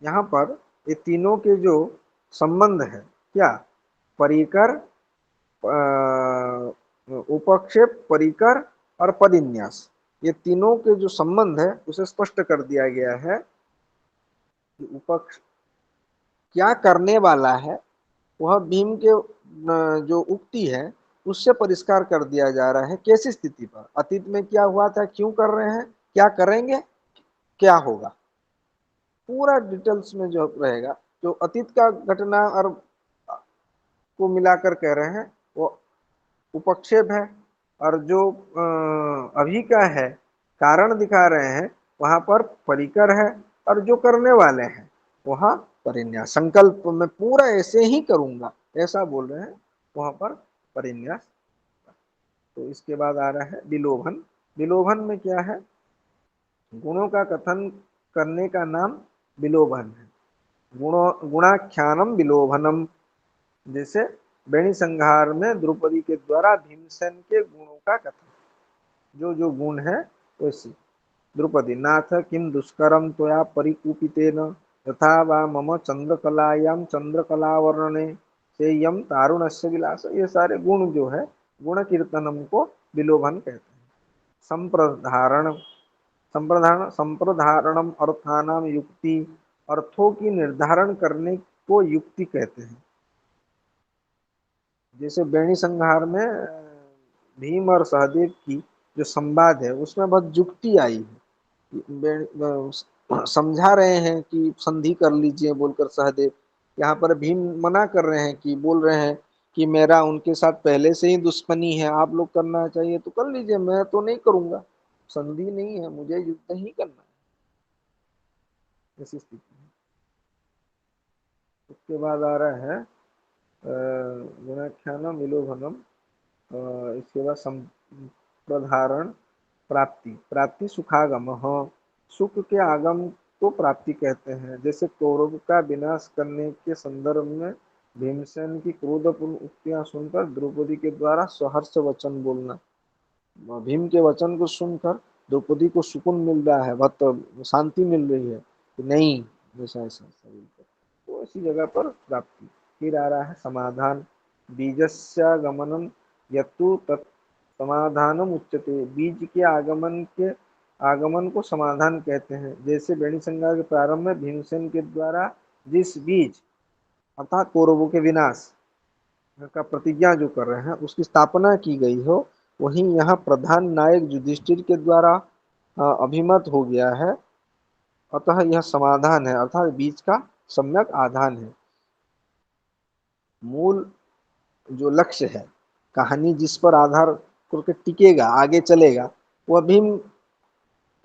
यहाँ पर ये तीनों के जो संबंध है, क्या? परिकर, उपक्षेप, परिकर और परिन्यास, ये तीनों के जो संबंध है उसे स्पष्ट कर दिया गया है। उपक्ष क्या करने वाला है वह भीम के जो उक्ति है उससे परिष्कार कर दिया जा रहा है। कैसी स्थिति पर, अतीत में क्या हुआ था, क्यों कर रहे हैं, क्या करेंगे, क्या होगा, पूरा डिटेल्स में जो रहेगा। जो अतीत का घटना और को मिलाकर कह रहे हैं वो उपक्षेप है, और जो अभी का है कारण दिखा रहे हैं वहां पर परिकर है, और जो करने वाले हैं वहाँ परिन्यास। संकल्प में पूरा ऐसे ही करूंगा ऐसा बोल रहे हैं, वहां पर परिन्यास। तो इसके बाद आ रहा है विलोभन। विलोभन में क्या है? गुणों का कथन करने का नाम विलोभन है। गुणाख्यानम विलोभनम। जैसे बेणी संहार में द्रौपदी के द्वारा भीमसेन के गुणों का कथन, जो जो गुण है वैसी। द्रौपदी नाथ किम दुष्करम त्वया परिकूपितेन यथा वा मम चंद्रकलायाम चंद्रकलावर्णने सेयम तारुणस्य विलास। ये सारे गुण जो है गुण कीर्तनम को विलोभन कहते हैं। संप्रधारण। संप्रधारणम अर्थानाम युक्ति। अर्थों की निर्धारण करने को युक्ति कहते हैं। जैसे बेणी संहार में भीम और सहदेव की जो संवाद है उसमें बहुत युक्ति आई है। समझा रहे हैं कि संधि कर लीजिए बोलकर सहदेव, यहाँ पर भीम मना कर रहे हैं कि बोल रहे हैं कि मेरा उनके साथ पहले से ही दुश्मनी है, आप लोग करना चाहिए तो कर लीजिए, मैं तो नहीं करूंगा, संधि नहीं है, मुझे युद्ध ही करना है। ऐसी स्थिति है। उसके बाद आ रहा है गुणाख्यानम विलोभनम। इसके बाद संप्रधारण प्राप्ति। प्राप्ति सुखागम। हाँ, सुख के आगम को प्राप्ति कहते हैं। जैसे कौरव का विनाश करने के संदर्भ में भीमसेन की क्रोधपूर्ण उक्तियां सुनकर द्रौपदी के द्वारा सहर्ष वचन बोलना। भीम के वचन को सुनकर द्रौपदी को सुकून मिल रहा है, बहुत शांति मिल रही है कि नहीं ऐसा ऐसा तो इसी जगह पर प्राप्ति। फिर आ रहा है समाधान। बीजस्यागमनम यत्तु तत् समाधानम उच्यते। बीज के आगमन को समाधान कहते हैं। जैसे बेणी संहार के प्रारंभ में भीमसेन के द्वारा जिस बीज अर्थात कौरवों के विनाश का प्रतिज्ञा जो कर रहे हैं उसकी स्थापना की गई हो, वहीं यहाँ प्रधान नायक युधिष्ठिर के द्वारा अभिमत हो गया है। अतः यह समाधान है, अर्थात बीज का सम्यक आधान है। मूल जो लक्ष्य है, कहानी जिस पर आधार करके टिकेगा आगे चलेगा, वह भीम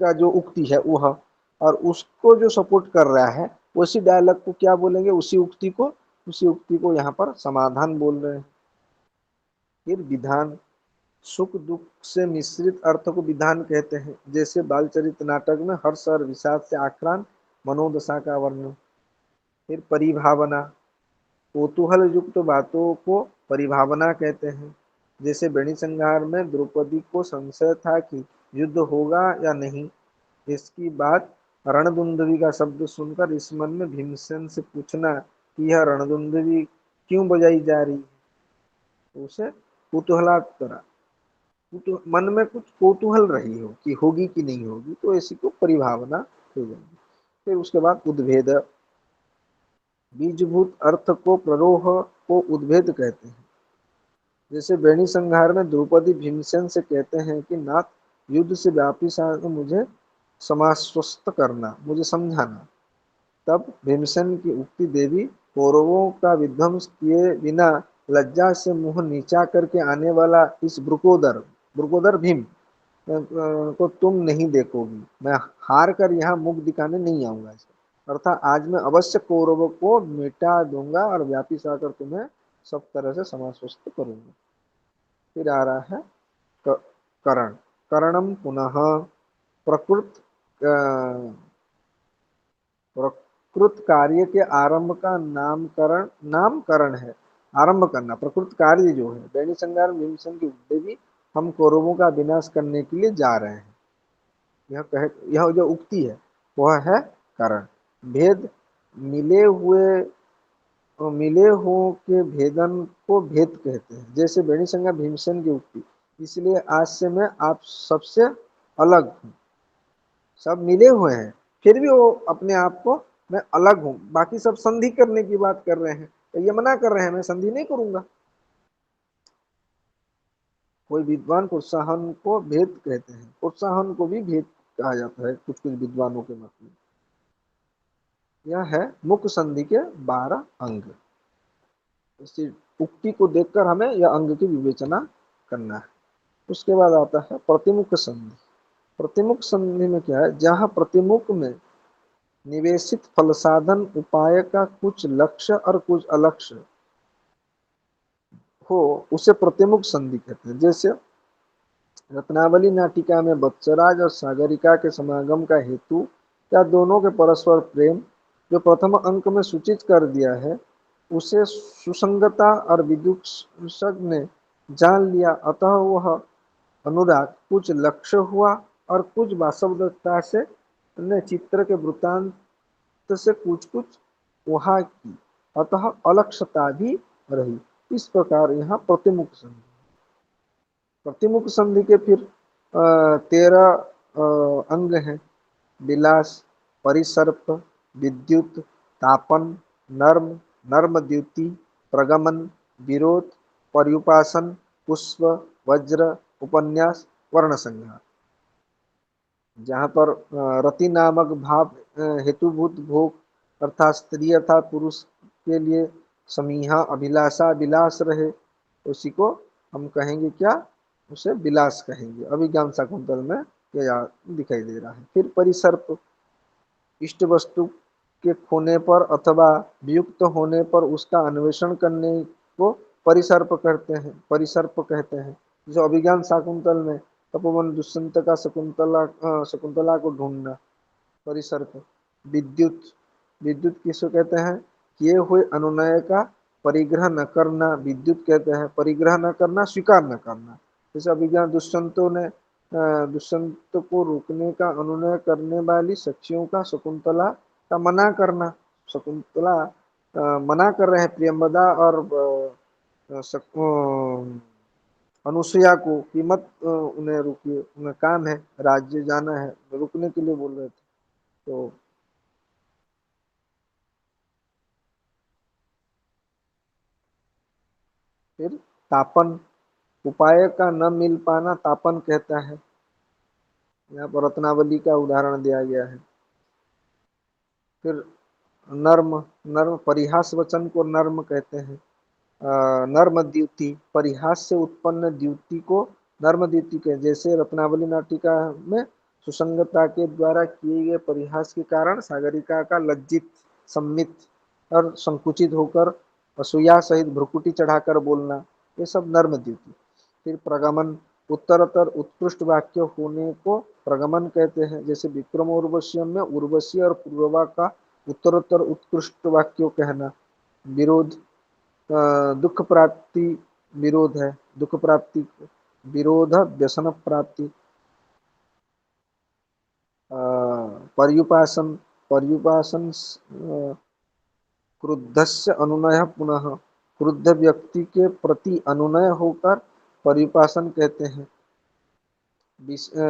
का जो उक्ति है वह, और उसको जो सपोर्ट कर रहा है उसी डायलॉग को क्या बोलेंगे, उसी उक्ति को यहाँ पर समाधान बोल रहे हैं। फिर विधान। सुख दुख से मिश्रित अर्थ को विधान कहते हैं। जैसे बालचरित नाटक में हर्ष और विषाद से आक्रांत मनोदशा का वर्णन। फिर परिभावना। कौतूहल युक्त बातों को परिभावना कहते हैं। जैसे बेणी संहार में द्रौपदी को संशय था कि युद्ध होगा या नहीं। इसकी बात रणदुंदुभी का शब्द सुनकर इस मन में भीमसेन से पूछना कि यह रणदुंदुभी क्यों बजाई जा रही है, उसे कुतूहलात करा। मन में कुछ कौतूहल रही हो कि होगी कि नहीं होगी, तो ऐसी को परिभावना हो जाएगी। फिर उसके बाद उद्भेद। बीजभूत अर्थ को प्ररोह को उद्भेद कहते हैं। जैसे बेणी संहार में द्रौपदी भीमसेन से कहते हैं कि नाथ, युद्ध से वापिस आकर मुझे समाश्वस्त करना, मुझे समझाना। तब भीमसेन की उक्ति देवी कौरवों का विध्वंस किए बिना लज्जा से मुंह नीचा करके आने वाला इस ब्रुकोदर भीम को तुम नहीं देखोगी। मैं हार कर यहाँ मुख दिखाने नहीं आऊंगा। अर्थात आज मैं अवश्य कौरवों को मिटा दूंगा और वापिस आकर तुम्हें सब तरह से समाश्वस्त करूंगा। फिर आ रहा है करण। करणम पुनः। प्रकृत प्रकृत कार्य के आरंभ का नामकरण है। आरंभ करना, प्रकृत कार्य जो है बेणी संहार भीमसेन की देवी हम कौरवों का विनाश करने के लिए जा रहे हैं, यह जो उक्ति है वह है कारण। भेद। मिले हो के भेदन को भेद कहते हैं। जैसे बेणी संहार भीमसेन की उक्ति, इसलिए आज से मैं आप सबसे अलग हूँ। सब मिले हुए हैं फिर भी वो अपने आप को मैं अलग हूँ, बाकी सब संधि करने की बात कर रहे हैं, तो ये मना कर रहे हैं मैं संधि नहीं करूंगा। कोई विद्वान प्रोत्साहन को भेद कहते हैं। प्रोत्साहन को भी भेद कहा जाता है कुछ कुछ विद्वानों के मत में। यह है मुख्य संधि के 12 अंग। इसी उक्ति को देखकर हमें यह अंग की विवेचना करना है। उसके बाद आता है प्रतिमुख संधि। प्रतिमुख संधि में क्या है, जहां प्रतिमुख में निवेशित फल साधन उपाय का कुछ लक्ष्य और कुछ अलक्ष्य हो, उसे प्रतिमुख संधि कहते हैं। जैसे रत्नावली नाटिका में बत्सराज और सागरिका के समागम का हेतु या दोनों के परस्पर प्रेम जो प्रथम अंक में सूचित कर दिया है, उसे सुसंगता और विदूषक ने जान लिया, अतः वह अनुराग कुछ लक्ष्य हुआ और कुछ वास्तविकता से ने चित्र के वृत्तांत से कुछ कुछ वहाँ की, अतः अलक्षता भी रही। इस प्रकार यहाँ प्रतिमुख संधि। प्रतिमुख संधि के फिर 13 अंग हैं। विलास, परिसर्प, विद्युत, तापन, नर्म, नर्म द्युति, प्रगमन, विरोध, पर्युपासन, पुष्प, वज्र, उपन्यास, वर्ण संज्ञा। जहाँ पर रति नामक भाव हेतुभूत भोग अर्थात स्त्री अर्थात पुरुष के लिए समीहा, अभिलाषा, विलास रहे, उसी को हम कहेंगे क्या, उसे विलास कहेंगे। अभिज्ञान शाकुंतल में यह दिखाई दे रहा है। फिर परिसर्प, इष्ट वस्तु के खोने पर अथवा वियुक्त होने पर उसका अन्वेषण करने को परिसर्प कहते हैं। जो अभिज्ञान शाकुंतल में तपोवन दुष्यंत का शकुंतला को ढूंढना, परिसर्प। विद्युत, विद्युत किसको कहते हैं, किए हुए अनुनय का परिग्रह न करना विद्युत कहते हैं। परिग्रह न करना, स्वीकार न करना। जैसे अभिज्ञान दुष्यंतों ने दुष्यंत को रोकने का अनुनय करने वाली सखियों का शकुंतला का मना करना। शकुंतला मना कर रहे हैं प्रियंवदा और अनुसुईया को कि मत उन्हें रुकिए, उन्हें काम है, राज्य जाना है, रुकने के लिए बोल रहे थे। तो फिर तापन, उपाय का न मिल पाना तापन कहता है। यहाँ पर रत्नावली का उदाहरण दिया गया है। फिर नर्म, नर्म परिहास वचन को नर्म कहते हैं। नर्म द्युति, परिहास से उत्पन्न द्युति को नर्म द्युति कहते हैं। जैसे रत्नावली नाटिका में सुसंगता के द्वारा किए गए परिहास के कारण सागरिका का लज्जित, सम्मित और संकुचित होकर असूया सहित भ्रुकुटी चढ़ाकर बोलना, ये सब नर्म द्युति। फिर प्रगमन, उत्तरतर उत्कृष्ट वाक्य होने को प्रगमन कहते हैं। जैसे विक्रम उर्वश्यम में उर्वशी और पूर्वा का उत्तरोत्तर उत्कृष्ट वाक्यों कहना। विरोध, दुख प्राप्ति विरोध है, दुख प्राप्ति विरोध व्यसन प्राप्ति। पर्युपासन, पर्युपासन क्रुद्धस्य अनुनय पुनः, क्रुद्ध व्यक्ति के प्रति अनुनय होकर पर्युपासन कहते हैं।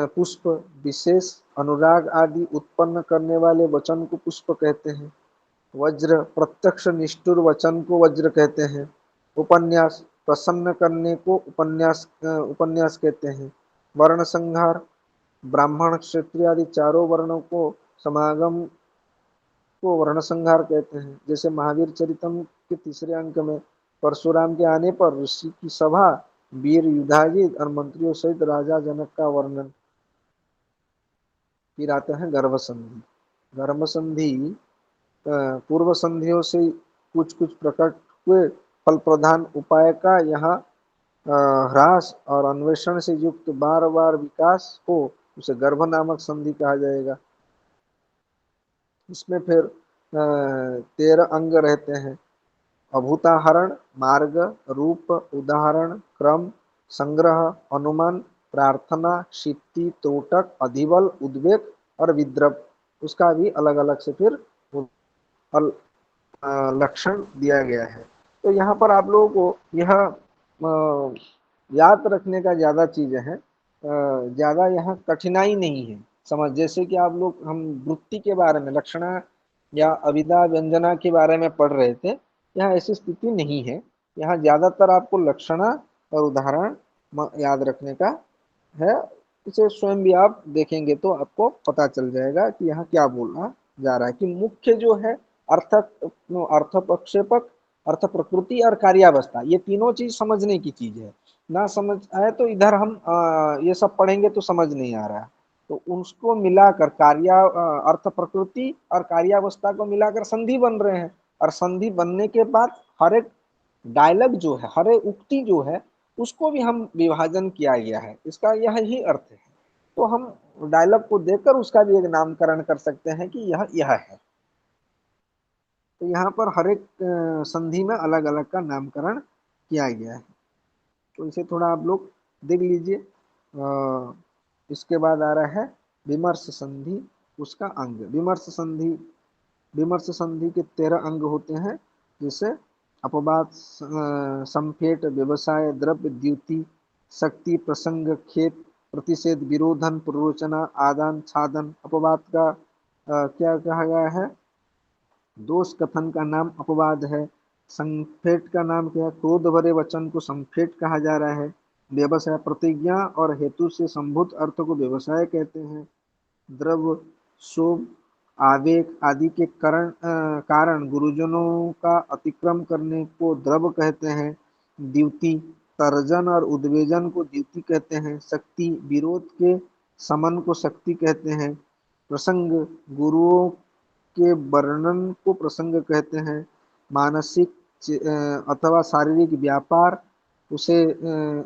पुष्प, विशेष अनुराग आदि उत्पन्न करने वाले वचन को पुष्प कहते हैं। वज्र, प्रत्यक्ष निष्ठुर वचन को वज्र कहते हैं। उपन्यास, प्रसन्न करने को उपन्यास कहते हैं। वर्ण संहार, ब्राह्मण क्षत्रिय आदि चारों वर्णों को समागम को वर्ण संहार कहते हैं। जैसे महावीर चरितम के 3 अंक में परशुराम के आने पर ऋषि की सभा, वीर युधाजित और मंत्रियों सहित राजा जनक का वर्णन। फिर आते हैं गर्भ संधि। गर्भ संधि पूर्व संधियों से कुछ कुछ प्रकट हुए फल प्रधान उपाय का यहाँ ह्रास और अन्वेषण से युक्त बार बार विकास हो, उसे गर्भ नामक संधि कहा जाएगा। इसमें फिर 13 अंग रहते हैं। अभूताहरण, मार्ग, रूप, उदाहरण, क्रम, संग्रह, अनुमान, प्रार्थना, क्षिप्ति, त्रोटक, अधिबल, उद्वेग और विद्रव। उसका भी अलग अलग से फिर लक्षण दिया गया है। तो यहाँ पर आप लोगों को यह याद रखने का ज़्यादा चीज़ें हैं, ज़्यादा यहाँ कठिनाई नहीं है समझ। जैसे कि आप लोग हम वृत्ति के बारे में, लक्षणा या अभिधा व्यंजना के बारे में पढ़ रहे थे, यहाँ ऐसी स्थिति नहीं है। यहाँ ज़्यादातर आपको लक्षणा और उदाहरण याद रखने का है। इसे स्वयं भी आप देखेंगे तो आपको पता चल जाएगा कि यहाँ क्या बोलना जा रहा है। कि मुख्य जो है अर्थ प्रक्षेपक, अर्थ प्रकृति और कार्यावस्था, ये तीनों चीज समझने की चीज है। ना समझ आए तो इधर हम ये सब पढ़ेंगे तो समझ नहीं आ रहा है। तो उसको मिलाकर अर्थ प्रकृति और कार्यावस्था को मिलाकर संधि बन रहे हैं। और संधि बनने के बाद हर एक डायलॉग जो है, हर एक उक्ति जो है, उसको भी हम विभाजन किया गया है। इसका यह ही अर्थ है। तो हम डायलॉग को देखकर उसका भी एक नामकरण कर सकते हैं कि यह है। तो यहाँ पर हर एक संधि में अलग अलग का नामकरण किया गया है। तो इसे थोड़ा आप लोग देख लीजिए। इसके बाद आ रहा है विमर्श संधि, उसका अंग। विमर्श संधि के 13 अंग होते हैं, जैसे अपवाद, संफेट, व्यवसाय, द्रव्य, द्युति, शक्ति, प्रसंग, खेत, प्रतिषेध, विरोधन, प्ररोचना, आदान, छादन। अपवाद का क्या कहा गया है? दोष कथन का नाम अपवाद है। संफेट का नाम क्या है? क्रोध भरे वचन को संफेट कहा जा रहा है। व्यवसाय, प्रतिज्ञा और हेतु से संभूत अर्थ को व्यवसाय कहते हैं। द्रव्य, शोभ, आवेग आदि के कारण गुरुजनों का अतिक्रम करने को द्रव्य कहते हैं। द्युति, तर्जन और उद्वेजन को द्युति कहते हैं। शक्ति, विरोध के समन को शक्ति कहते हैं। प्रसंग, गुरुओं के वर्णन को प्रसंग कहते हैं। मानसिक अथवा शारीरिक व्यापार, उसे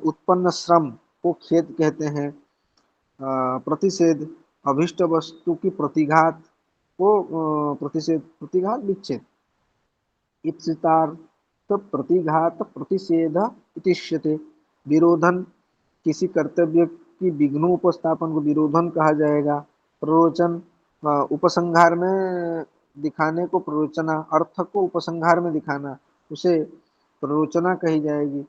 उत्पन्न श्रम को खेद कहते हैं। प्रतिषेध, अभिष्ट वस्तु की प्रतिघात को प्रतिषेध, प्रतिघात विच्छेद। ईप्सितार्थ प्रतिघात प्रतिषेध इतिष्यते। विरोधन, किसी कर्तव्य की विघ्नोपस्थापन को विरोधन कहा जाएगा। प्ररोचन, उपसंहार में दिखाने को प्ररोचना, अर्थ को उपसंहार में दिखाना, उसे प्ररोचना कही जाएगी।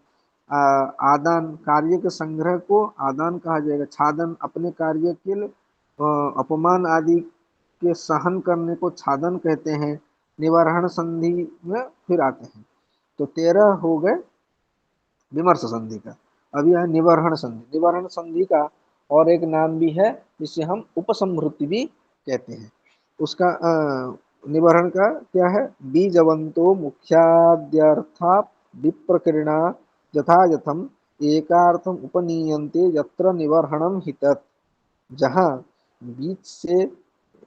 आदान, कार्य के संग्रह को आदान कहा जाएगा। छादन, अपने कार्य के लिए अपमान आदि के सहन करने को छादन कहते हैं। निवारण संधि में फिर आते हैं। तो 13 हो गए विमर्श संधि का। अभी है निवर्हण संधि। निवर्हण संधि का और एक नाम भी है, जिसे हम उपसंहृति भी कहते हैं। उसका निवर्हण का क्या है? बीजवंतो मुख्याद्यर्था विप्रकीर्णा यथा यथम एकार्थम उपनीयन्ते यत्र निवर्हणम हितत्। जहाँ बीज से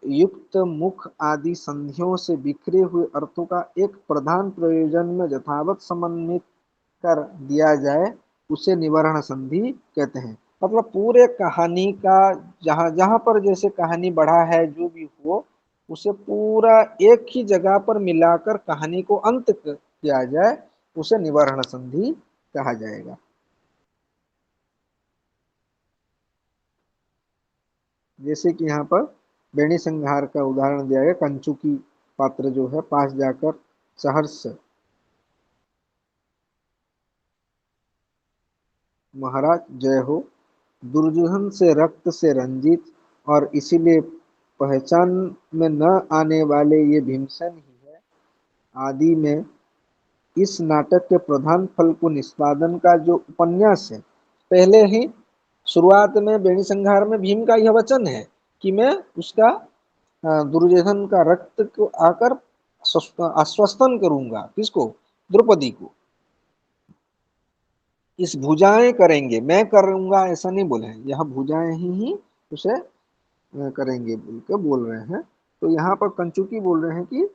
युक्त मुख आदि संधियों से बिखरे हुए अर्थों का एक प्रधान प्रयोजन में यथावत समन्वित कर दिया जाए, उसे निवारण संधि कहते हैं। मतलब पूरे कहानी का जहाँ जहाँ पर जैसे कहानी बढ़ा है, जो भी हो, उसे पूरा एक ही जगह पर मिलाकर कहानी को अंत किया जाए, उसे निवारण संधि कहा जाएगा। जैसे कि यहाँ पर बेणी संहार का उदाहरण दिया गया। कंचुकी पात्र जो है पास जाकर सहर्ष, महाराज जय हो, दुर्योधन से रक्त से रंजित और इसीलिए पहचान में न आने वाले ये भीमसेन ही है। आदि में इस नाटक के प्रधान फल को निष्पादन का जो उपन्यास है, पहले ही शुरुआत में बेणी संहार में भीम का यह वचन है कि मैं उसका दुर्योधन का रक्त को आकर आश्वस्तन करूंगा। किसको? द्रौपदी को। इस भुजाएं करेंगे, मैं करूंगा ऐसा नहीं बोले हैं, यह भुजाएं ही उसे करेंगे बोल के बोल रहे हैं। तो यहाँ पर कंचुकी बोल रहे हैं कि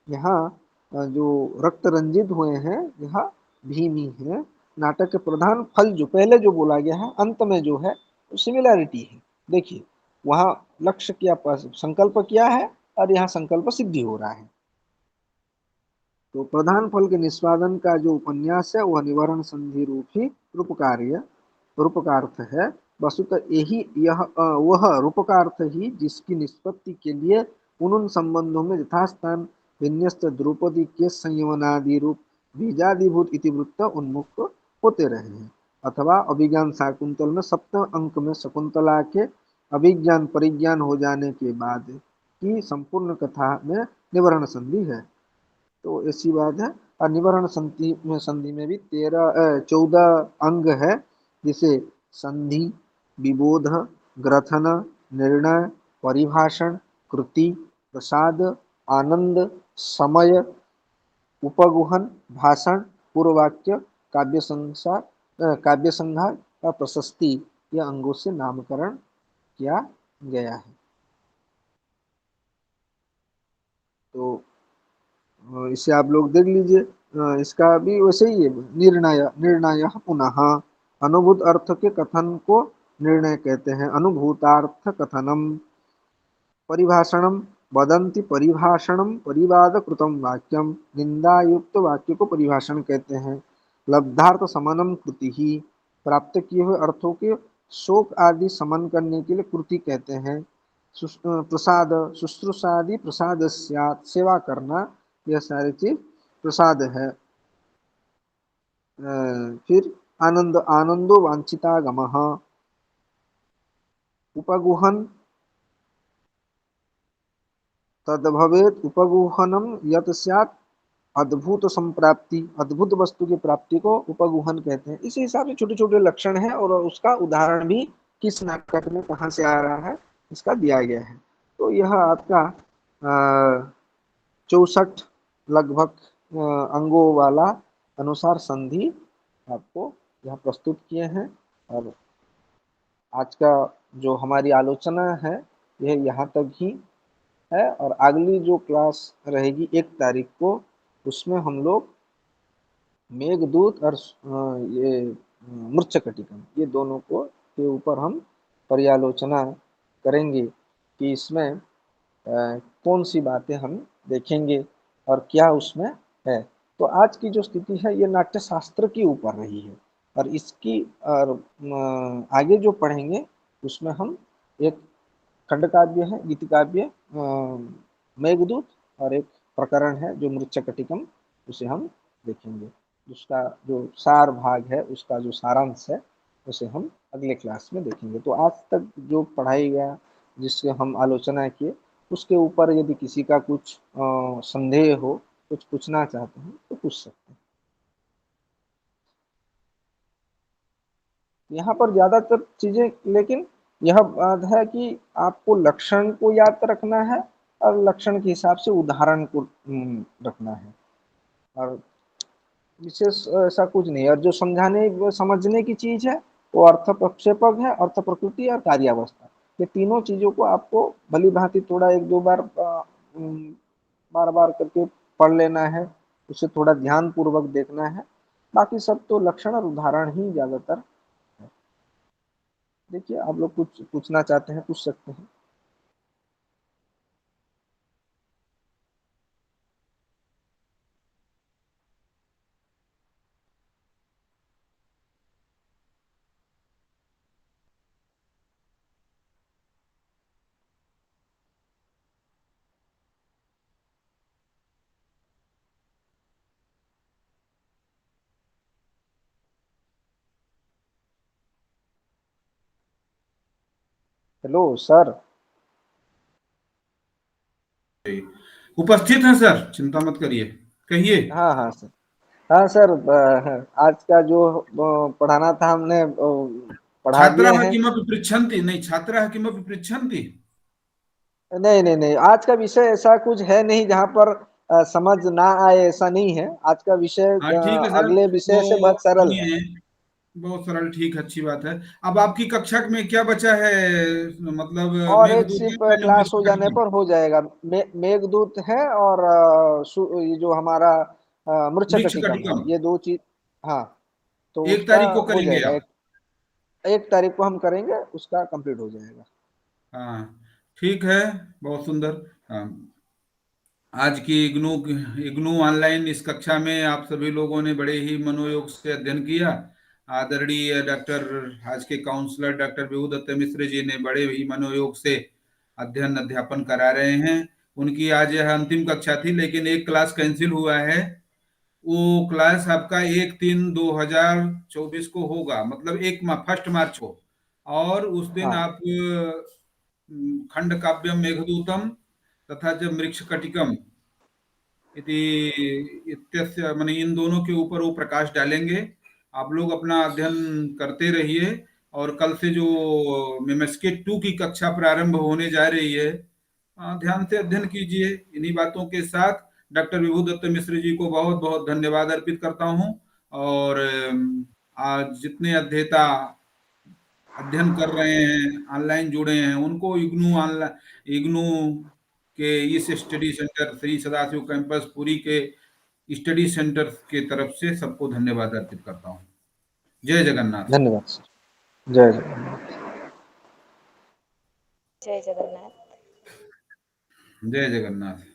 यहाँ जो रक्त रंजित हुए हैं, यह भीम ही है। नाटक के प्रधान फल जो पहले जो बोला गया है, अंत में जो है सिमिलैरिटी है। देखिए वहाँ लक्ष्य क्या, संकल्प क्या है, और यहाँ संकल्प सिद्धि हो रहा है। तो प्रधान फल के निष्पादन का जो उपन्यास है, वह निवारण संधि रूप ही रूपकार्थ है। वस्तुतः यही वह रूपकार्थ ही जिसकी निष्पत्ति के लिए उन संबंधों में यथास्थान विन्यस्त द्रौपदी के संयमनादि रूप बीजादिभूत इतिवृत्त उन्मुख होते रहे हैं। अथवा अभिज्ञान शाकुंतल में सप्तम अंक में शकुंतला के अभिज्ञान परिज्ञान हो जाने के बाद की संपूर्ण कथा में निवारण संधि है। तो ऐसी बात है। और निवारण संधि में भी 14 अंग है, जिसे संधि, विबोध, ग्रथन, निर्णय, परिभाषण, कृति, प्रसाद, आनंद, समय, उपगुहन, भाषण, पूर्ववाक्य, काव्य संहार और प्रशस्ति, यह अंगों से नामकरण किया गया है। तो इसे आप लोग देख लीजिए। इसका भी वैसे ही है, निर्णय निर्णय पुनः, अनुभूत अर्थ के कथन को निर्णय कहते हैं। अनुभूतार्थ कथनम परिभाषणम वदंती, परिभाषणम परिवाद कृतम वाक्यम, निंदायुक्त वाक्य को परिभाषण कहते हैं। लब्धार्थ समनम कृति ही, प्राप्त किए हुए अर्थों के शोक आदि समन करने के लिए कृति कहते हैं। प्रसाद, शुश्रूषादि प्रसाद स्यात्, सेवा करना, यह सारी चीज प्रसाद है। फिर आनंद, आनंदो वांछितागमः, उपगुहन तद्भवेत्, उपगुहनम यत् स्यात्, अद्भुत संप्राप्ति, अद्भुत वस्तु की प्राप्ति को उपगुहन कहते हैं। इसी हिसाब से छोटे छोटे लक्षण हैं और उसका उदाहरण भी किस नाटक में कहाँ से आ रहा है इसका दिया गया है। तो यह आपका 64 लगभग अंगों वाला अनुसार संधि आपको यहाँ प्रस्तुत किए हैं। और आज का जो हमारी आलोचना है यह यहाँ तक ही है। और अगली जो क्लास रहेगी 1 तारीख को, उसमें हम लोग मेघदूत और ये मृच्छकटिकम, ये दोनों को के ऊपर हम पर्यालोचना करेंगे कि इसमें कौन सी बातें हम देखेंगे और क्या उसमें है। तो आज की जो स्थिति है ये नाट्य शास्त्र के ऊपर रही है। और इसकी और आगे जो पढ़ेंगे उसमें हम एक खंड काव्य है, गीत काव्य मेघदूत, और एक प्रकरण है जो मृच्छकटिकम, उसे हम देखेंगे। उसका जो सार भाग है, उसका जो सारांश है, उसे हम अगले क्लास में देखेंगे। तो आज तक जो पढ़ाई गया, जिससे हम आलोचना किए, उसके ऊपर यदि किसी का कुछ संदेह हो, कुछ पूछना चाहते हैं तो पूछ सकते हैं। यहाँ पर ज्यादातर चीजें, लेकिन यह बात है कि आपको लक्षण को याद रखना है और लक्षण के हिसाब से उदाहरण को रखना है, और विशेष ऐसा कुछ नहीं। और जो समझाने समझने की चीज है वो अर्थ प्रक्षेपक है, अर्थ प्रकृति और कार्यावस्था। ये तीनों चीजों को आपको भली भांति थोड़ा 1-2 बार बार बार करके पढ़ लेना है, उसे थोड़ा ध्यान पूर्वक देखना है। बाकी सब तो लक्षण और उदाहरण ही ज्यादातर है। देखिए, आप लोग कुछ पूछना चाहते हैं पूछ सकते हैं। Hello sir. उपस्थित हैं सर, चिंता मत करिए, कहिए। हाँ हाँ सर। हाँ सर, आज का जो पढ़ाना था हमने पढ़ा दिए छात्राः हैं। किमपि पृच्छन्ति? नहीं, छात्राः किमपि पृच्छन्ति? नहीं नहीं नहीं, आज का विषय ऐसा कुछ है नहीं जहाँ पर समझ ना आए, ऐसा नहीं है। आज का विषय हाँ ठीक है सर, अगले वो विषय से बहुत सरल है। सुनिए, बहुत सरल, ठीक, अच्छी बात है। अब आपकी कक्षा में क्या बचा है? मतलब और एक मेघदूत है, सिर्फ पहले क्लास हो जाने मृच्छकटिकम? पर हो जाएगा। मेघदूत है और ये जो हमारा मृच्छकटिकम है, मृच्छकटिकम ये 2 चीज। हाँ, तो 1 तारीख उसका को हो करेंगे जाएगा। आप? 1 तारीख को हम करेंगे, उसका कंप्लीट हो जाएगा। हाँ ठीक है, बहुत सुंदर। हाँ, आज की इग्नू इग्नू ऑनलाइन इस कक्षा में आप सभी लोगों ने बड़े ही मनोयोग से अध्ययन किया। आदरणीय डॉक्टर, आज के काउंसलर डॉक्टर विभूदत्त मिश्र जी ने बड़े ही मनोयोग से अध्ययन अध्यापन करा रहे हैं। उनकी आज यह अंतिम कक्षा थी, लेकिन एक क्लास कैंसिल हुआ है। वो क्लास आपका 1/3/2024 को होगा, मतलब 1 मार्च को। और उस दिन हाँ आप खंड काव्यम मेघदूतम तथा च मृच्छकटिकम इति इत्यस्य माने इन दोनों के ऊपर वो प्रकाश डालेंगे। आप लोग अपना अध्ययन करते रहिए, और कल से जो मिमेस्किट 2 की कक्षा प्रारंभ होने जा रही है, ध्यान से अध्ययन कीजिए। इन्हीं बातों के साथ डॉक्टर विभूदत्त मिश्र जी को बहुत बहुत धन्यवाद अर्पित करता हूँ। और आज जितने अध्येता अध्ययन कर रहे हैं, ऑनलाइन जुड़े हैं, उनको इग्नू के इस study centre Shri Sadashiv campus Puri के स्टडी सेंटर के तरफ से सबको धन्यवाद अर्पित करता हूँ। जय जगन्नाथ। धन्यवाद सर। जय जगन्नाथ। जय जगन्नाथ। जय जगन्नाथ।